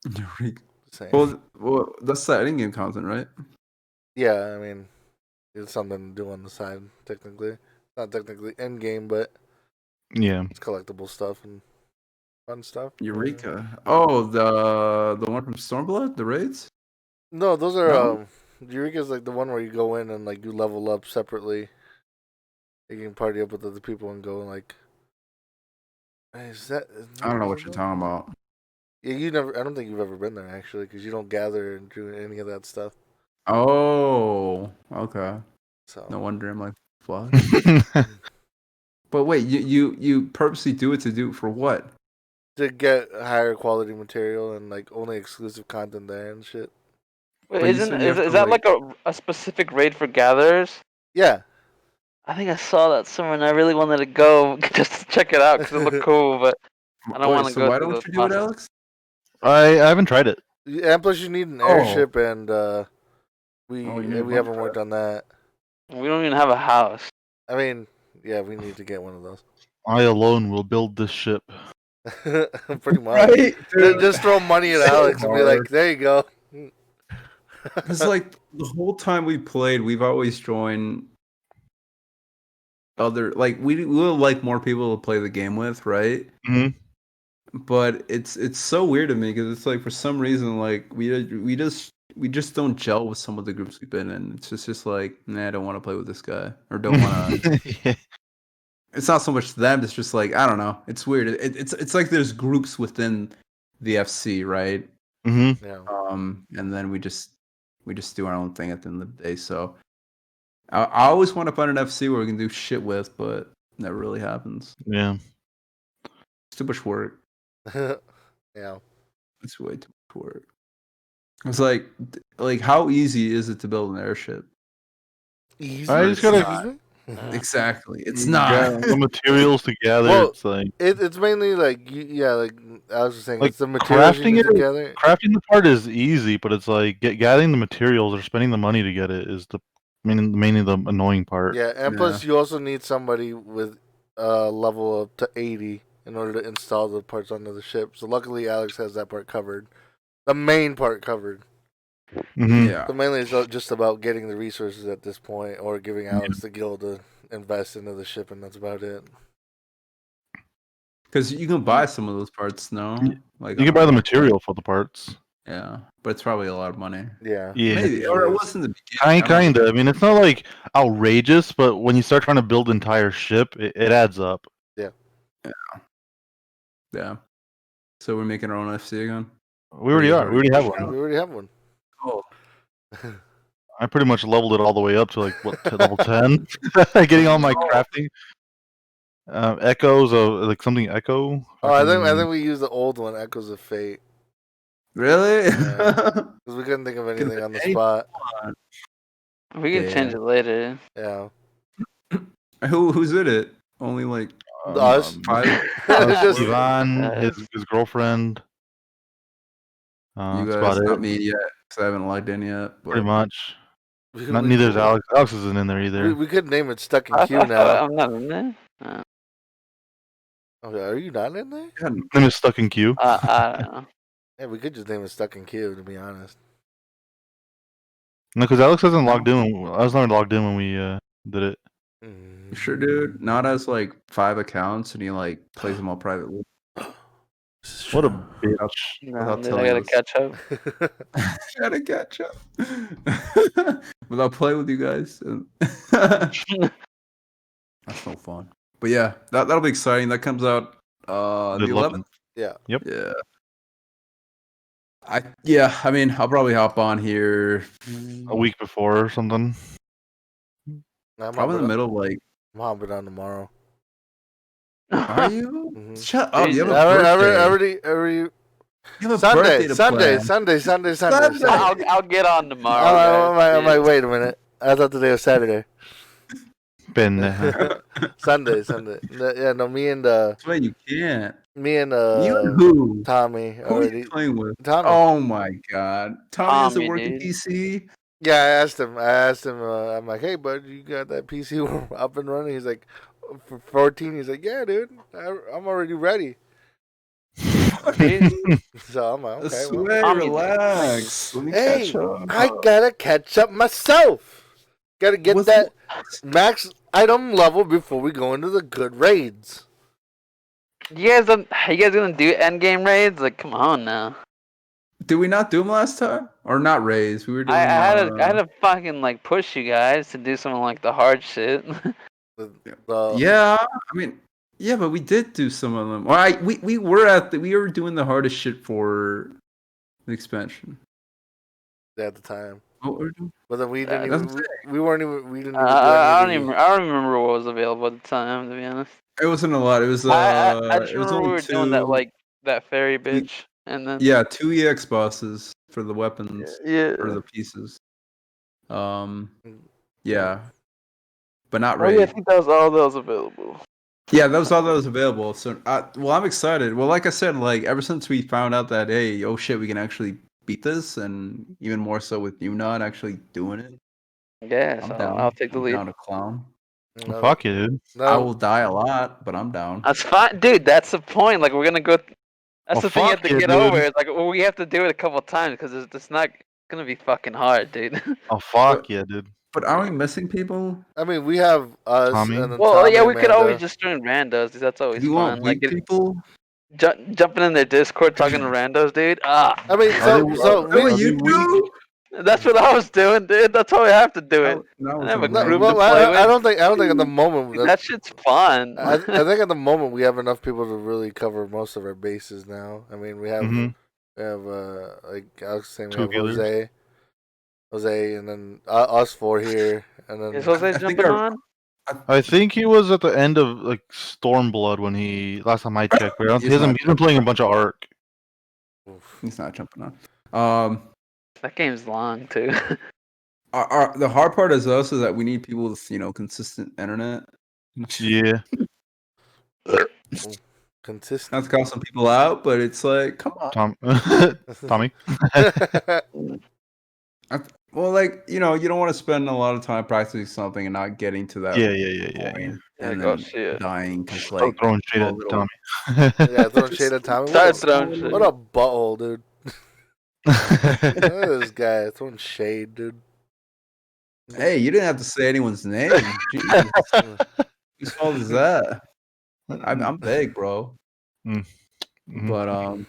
Eureka. Well, that's the in-game content, right? Yeah, I mean, it's something to do on the side. Technically, not technically end game, but yeah, it's collectible stuff and fun stuff. Eureka. Oh, the one from Stormblood, the raids. No, those are Eureka's like the one where you go in and like you level up separately. You can party up with other people and go like. Is that? I don't know what you're talking about. Yeah, you never. I don't think you've ever been there actually, because you don't gather and do any of that stuff. Oh, okay. So no wonder I'm like, what? But wait, you purposely do it for what? To get higher quality material and like only exclusive content there and shit. Wait, is that like a specific raid for gatherers? Yeah. I think I saw that somewhere, and I really wanted to go just to check it out because it looked cool, but I don't want to go. Why don't you do it, Alex? I haven't tried it. And plus, you need an airship, and we haven't worked on that. We don't even have a house. I mean, yeah, we need to get one of those. I alone will build this ship. Pretty much. Right? Just throw money at Alex and be like, "There you go." It's like the whole time we played, we've always joined other we will like more people to play the game with, right? But it's so weird to me because it's like for some reason like we just don't gel with some of the groups we've been in. It's just like, nah, I don't want to play with this guy or don't want to. Yeah. It's not so much them. It's just like, I don't know. It's weird. It's like there's groups within the FC, right? Yeah. And then we just do our own thing at the end of the day. So I always want to find an FC where we can do shit with, but never really happens. Yeah. It's too much work. Yeah. It's way too much work. It's like how easy is it to build an airship? Easy. I just gotta. Exactly. It's not the materials to gather. Well, it's like it's mainly like like I was just saying, like it's the materials crafting it together. Crafting the part is easy, but it's like gathering the materials or spending the money to get it is mainly the annoying part. Yeah, and plus you also need somebody with level up to 80 in order to install the parts onto the ship. So luckily Alex has that part covered, the main part covered. Yeah. So mainly it's just about getting the resources at this point, or giving Alex the guild to invest into the ship, and that's about it. Because you can buy some of those parts, no? Like You can buy the material for the parts. Yeah, but it's probably a lot of money. Yeah. Maybe, or it was in the beginning. Kinda. I mean, it's not like outrageous, but when you start trying to build an entire ship, it adds up. Yeah. So we're making our own FC again. We already are. We already have one. We already have one. Oh. I pretty much leveled it all the way up to like what, to level 10, getting all my crafting. Echoes of like something echo. Oh, I think we used the old one, Echoes of Fate. Really? Because we couldn't think of anything on the spot. We can change it later. Yeah. Who's in it? Only like us. 5. Just Ivan, his girlfriend. You that's guys, about not it. me yet, because I haven't logged in yet. But... Pretty much. Neither is Alex. Alex isn't in there either. We could name it Stuck in Queue now. I'm not in there. Okay, are you not in there? Yeah, Name is Stuck in Queue. I don't know. Yeah, we could just name it Stuck in Queue, to be honest. No, because Alex hasn't logged in. I was not logged in when we did it. you sure, dude. Not as like 5 accounts, and he like plays them all privately. What a bitch. No, dude, I gotta catch up. Gotta catch up. But I'll play with you guys. That's no fun. But yeah, that'll be exciting. That comes out the 11th. Yeah. Yep. Yeah. I mean, I'll probably hop on here A week before or something. probably in the middle, like. I'm hopping on tomorrow. Are you? Mm-hmm. Shut up! You have a already. You have a birthday to plan. Sunday. I'll get on tomorrow. I'm like, wait a minute. I thought today was Saturday. Sunday. Yeah, no, me and Wait, you can't. Me and you and who? Tommy Who already are you playing with? Tommy. Oh my god, Tommy has a Tommy, working dude. PC. Yeah, I asked him. I'm like, hey, bud, you got that PC up and running? He's like, for 14. He's like, yeah, dude, I'm already ready. So I'm like, okay, well, relax. Let me hey, catch up. I gotta catch up myself. Gotta get that max item level before we go into the good raids. You guys gonna do end game raids? Like, come on now. Did we not do them last time? Or not raids? We were doing. I had to fucking like push you guys to do something like the hard shit. Yeah, I mean, yeah, but we did do some of them. Well, we were doing the hardest shit for the expansion at the time. What were we doing? But then we didn't even. We didn't even. I don't remember what was available at the time, to be honest. It wasn't a lot. It was. I just it was remember we were doing that fairy bitch, and then 2 EX bosses for the weapons. Yeah. For the pieces. Yeah. But not raid. raid. I think that was all that was available. Yeah, that was all that was available. So, well, I'm excited. Well, like I said, like ever since we found out that, hey, oh shit, we can actually beat this, and even more so with you not actually doing it. Yeah, so I'll take the lead. Down to clown. No. Fuck you, dude. No. I will die a lot, but I'm down. That's fine, dude. That's the point. Like, we're gonna go. That's the thing you have to get over. It's like, we have to do it a couple times because it's not gonna be fucking hard, dude. Oh fuck yeah, dude. But are we missing people? I mean, we have us. Tommy? And then Well, Tommy, yeah, we could Amanda. always just join randos. That's always You fun. want weak people? Jumping in their Discord talking to randos, dude. I mean, you do. That's what I was doing, dude. That's how I have to do it. I have a group to play with. I don't think at the moment that shit's fun. I think at the moment we have enough people to really cover most of our bases now. I mean, we have like Alex saying, we have Jose, and then us 4 here, and then Is Jose jumping on? I think he was at the end of like Stormblood when last time I checked. But he's been playing a bunch of Ark. He's not jumping on. That game's long too. The hard part is also that we need people with consistent internet. Yeah. Consistent. Not to call some people out, but it's like, come on, Tommy. Well, like you don't want to spend a lot of time practicing something and not getting to that. Yeah. And then dying because like throwing shade at Tommy. Yeah, throwing shade at Tommy. What a butthole, dude. Look at this guy throwing shade, dude. Hey, you didn't have to say anyone's name. Jesus. Whose fault is that? I'm big, bro. Mm-hmm. But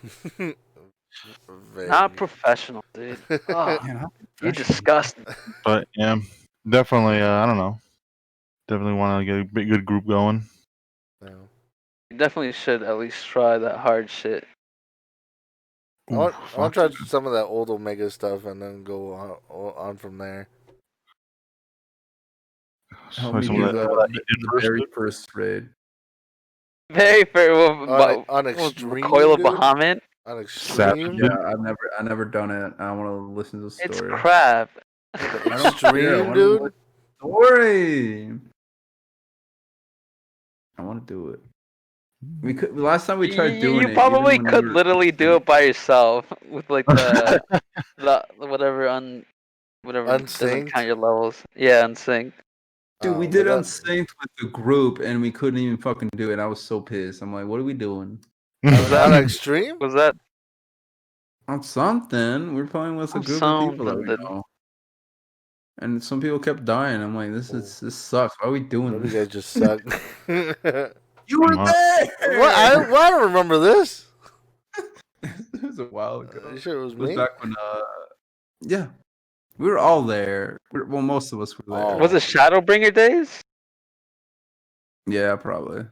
Not professional, dude. Oh, man, you're disgusting. But yeah, definitely. I don't know. Definitely want to get a good group going. No. You definitely should at least try that hard shit. I want to try some of that old Omega stuff and then go on from there. help me do the very first raid. Very fair. On Extreme, Recoil of dude? Bahamut. On Extreme? Yeah, I've never done it. I want to listen to the story. It's crap. Extreme, dude? Story. I want to do it. We could last time we tried doing it. You probably could literally do it by yourself with like the whatever doesn't count your levels. Yeah, unsynced. Dude, we did unsynced with the group and we couldn't even fucking do it. I was so pissed. I'm like, what are we doing? Was that on Extreme? Was that on something? We're playing with a group of people that we know. And some people kept dying. I'm like, this sucks. Why are we doing this? You guys just suck. You were there. What? I don't remember this. It was a while ago. You sure it was It was me? back when, yeah, we were all there. Well, most of us were there. Was it Shadowbringer days? Yeah, probably.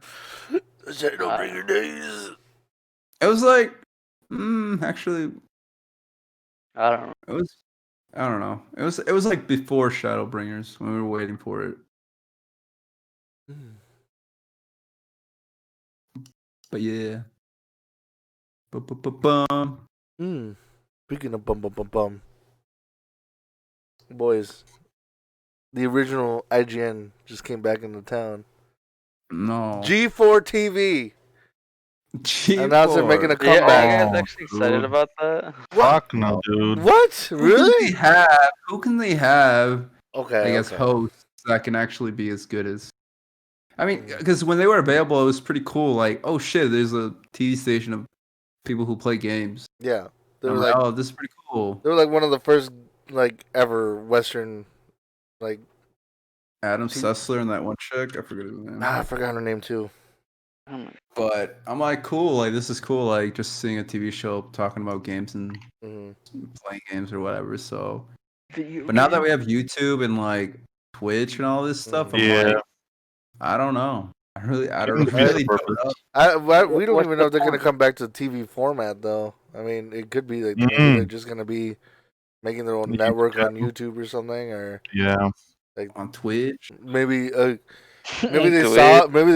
Shadowbringer days. It was like, actually, I don't know. I don't know. It was like before Shadowbringers when we were waiting for it. But yeah. Bum. Speaking of bum. Boys, the original IGN just came back into town. No. G4TV. G4. Announced they're making a comeback. Yeah, you guys actually excited about that? Fuck no, dude. What? Really? Who can they have? Okay. I guess hosts that can actually be as good as. I mean, because when they were available, it was pretty cool. Like, oh shit, there's a TV station of people who play games. Yeah, they were like, oh, this is pretty cool. They were like one of the first, like, ever Western, like. Adam Sessler and that one chick, I forget his name. I forgot her name too. But I'm like, cool. Like, this is cool. Like, just seeing a TV show talking about games and playing games or whatever. So, but now that we have YouTube and like Twitch and all this stuff, I'm like, I don't know. I really don't know. We don't even know if they're gonna come back to TV format though. I mean, it could be like they're just gonna be making their own network on YouTube or something, or like on Twitch. Maybe they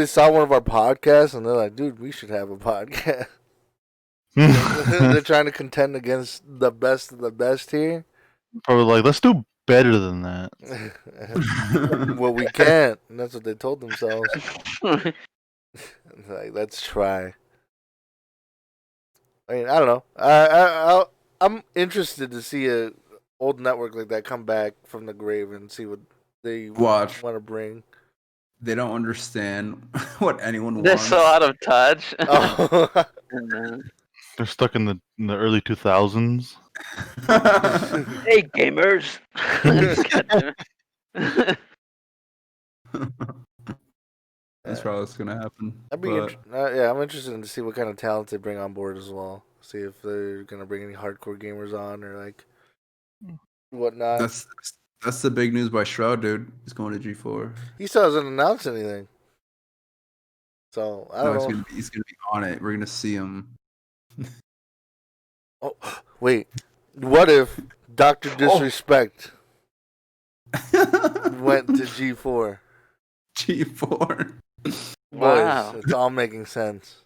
saw one of our podcasts and they're like, dude, we should have a podcast. They're trying to contend against the best of the best here. Probably like, let's do better than that. Well, we can't. And that's what they told themselves. Like, let's try. I mean, I don't know. I'm interested to see a old network like that come back from the grave and see what they want to bring. They don't understand what anyone wants. They're so out of touch. They're stuck in the early 2000s. Hey, gamers. That's probably what's gonna happen. I'm interested to see what kind of talent they bring on board as well. See if they're gonna bring any hardcore gamers on or like whatnot. That's the big news by Shroud, dude. He's going to G4. He still hasn't announced anything. So I don't know. He's gonna be on it. We're gonna see him. Oh wait, what if Dr. Disrespect went to G4? G4. Wow, boys, it's all making sense.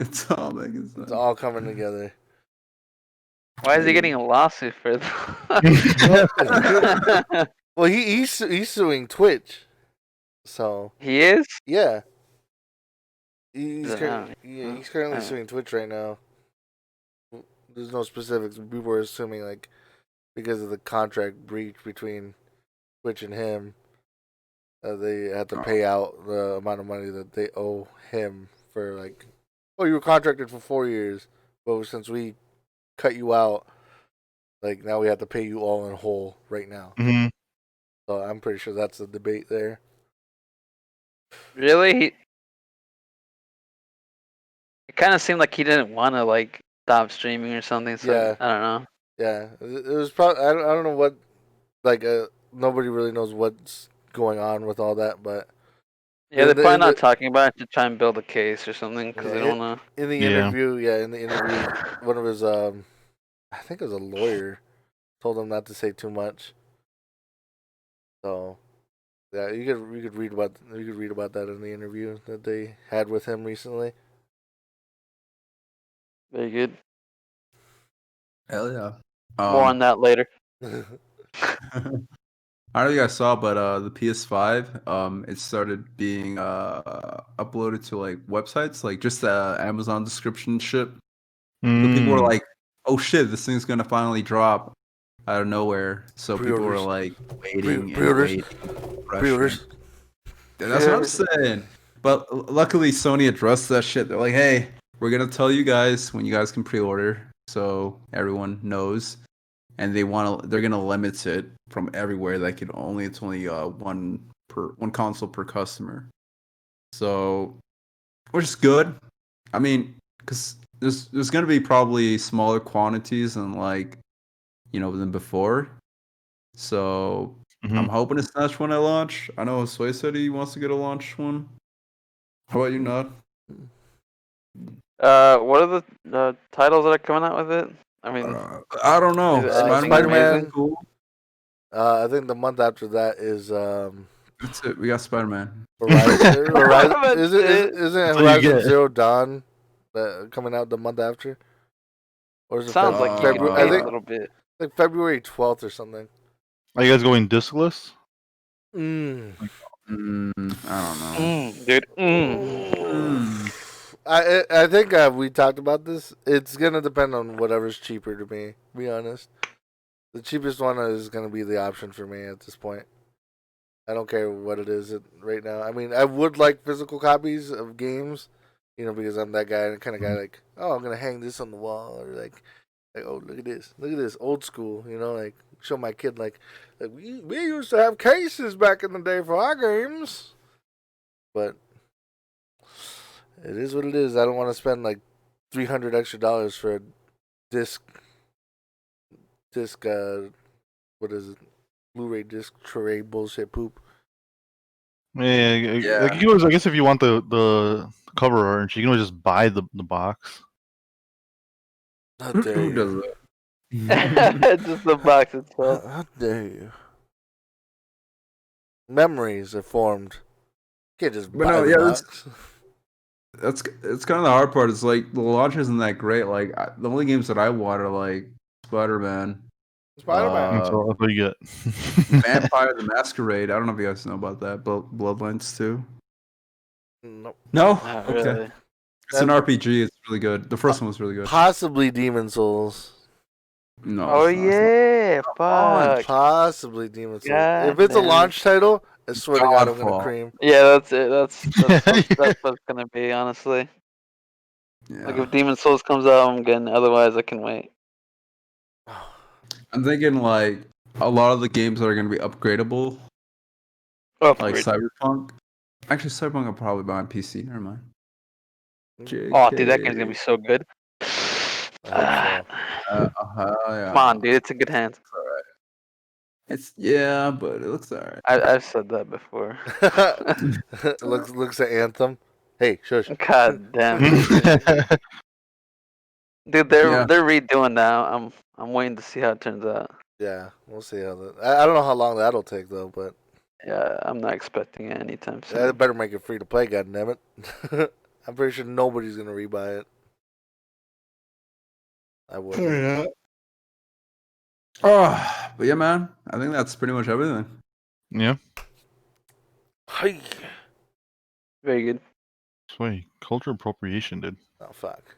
It's all making sense. It's all coming together. Why is he getting a lawsuit for that? Well, he's suing Twitch. So he is. Yeah. He's currently suing Twitch right now. There's no specifics. People were assuming like because of the contract breach between Twitch and him, they had to pay out the amount of money that they owe him for like, oh, you were contracted for 4 years, but since we cut you out, like now we have to pay you all in whole right now. Mm-hmm. So I'm pretty sure that's the debate there. Really? kind of seemed like he didn't want to like stop streaming or something. So Yeah. I don't know. Yeah, it was probably I don't know what like nobody really knows what's going on with all that, but Yeah, they're probably not talking about it to try and build a case or something because they don't want to. in the interview. Yeah, in the interview, one of his I think it was a lawyer, told him not to say too much. So yeah, you could read about that in the interview that they had with him recently. Very good. Hell yeah. More on that later. I don't know if you guys saw, but the PS5, it started being uploaded to like websites, like just Amazon description shit. So people were like, "Oh shit, this thing's gonna finally drop out of nowhere." So people were like waiting and waiting. Pre-orders. That's what I'm saying. But luckily, Sony addressed that shit. They're like, "Hey, we're gonna tell you guys when you guys can pre-order, so everyone knows." And they're gonna limit it from everywhere. It's only one console per customer. So, which is good. I mean, because there's gonna be probably smaller quantities than than before. So I'm hoping it's not when I launch. I know Sway said he wants to get a launch one. How about you, Nod? What are the titles that are coming out with it? I mean, I don't know. Spider-Man. Cool. I think the month after that is That's it. We got Spider-Man. Horizon. Isn't Horizon Zero Dawn coming out the month after? Or is it sounds like February? I think a little bit. Like February 12th or something. Are you guys going discless? I don't know. Dude. I think we talked about this. It's gonna depend on whatever's cheaper to me. To be honest, the cheapest one is gonna be the option for me at this point. I don't care what it is right now. I mean, I would like physical copies of games, because I'm that kind of guy. Like, oh, I'm gonna hang this on the wall, or like, oh, look at this, old school. Like show my kid like we used to have cases back in the day for our games, but. It is what it is. I don't want to spend like $300 extra for a disc. What is it? Blu-ray disc tray bullshit poop. Yeah. Like you can always, I guess, if you want the cover art, you can always just buy the box. How dare you? Does it? Just the box itself. How dare you? Memories are formed. You can't just buy the box. It's kind of the hard part. It's like the launch isn't that great. Like the only games that I want are like Spider-Man. That's what you get. Vampire the Masquerade. I don't know if you guys know about that. Bloodlines 2. Nope. No? Not Okay. really. It's an RPG. It's really good. The first one was really good. Possibly Demon Souls. No. Oh yeah, fuck. Possibly Demon Souls. God if it's a launch title, I swear to God, I'm gonna cream. Yeah, that's it. That's what it's gonna be, honestly. Yeah. Like if Demon Souls comes out, I'm getting. Otherwise, I can wait. I'm thinking like a lot of the games that are gonna be upgradable, like Cyberpunk. Actually, Cyberpunk I'll probably buy on PC. Never mind. Oh, dude, that game's gonna be so good. Yeah. Come on, dude, it's in good hands. It's alright. But it looks alright. I've said that before. looks at Anthem. Hey, shush. God damn. Dude, they're redoing now. I'm waiting to see how it turns out. Yeah, we'll see how that. I don't know how long that'll take though, but yeah, I'm not expecting it anytime soon. They better make it free to play, goddammit. I'm pretty sure nobody's gonna rebuy it. I wouldn't. Yeah. Oh, but yeah, man. I think that's pretty much everything. Yeah. Hi. Very good. Sway, culture appropriation, dude. Oh fuck.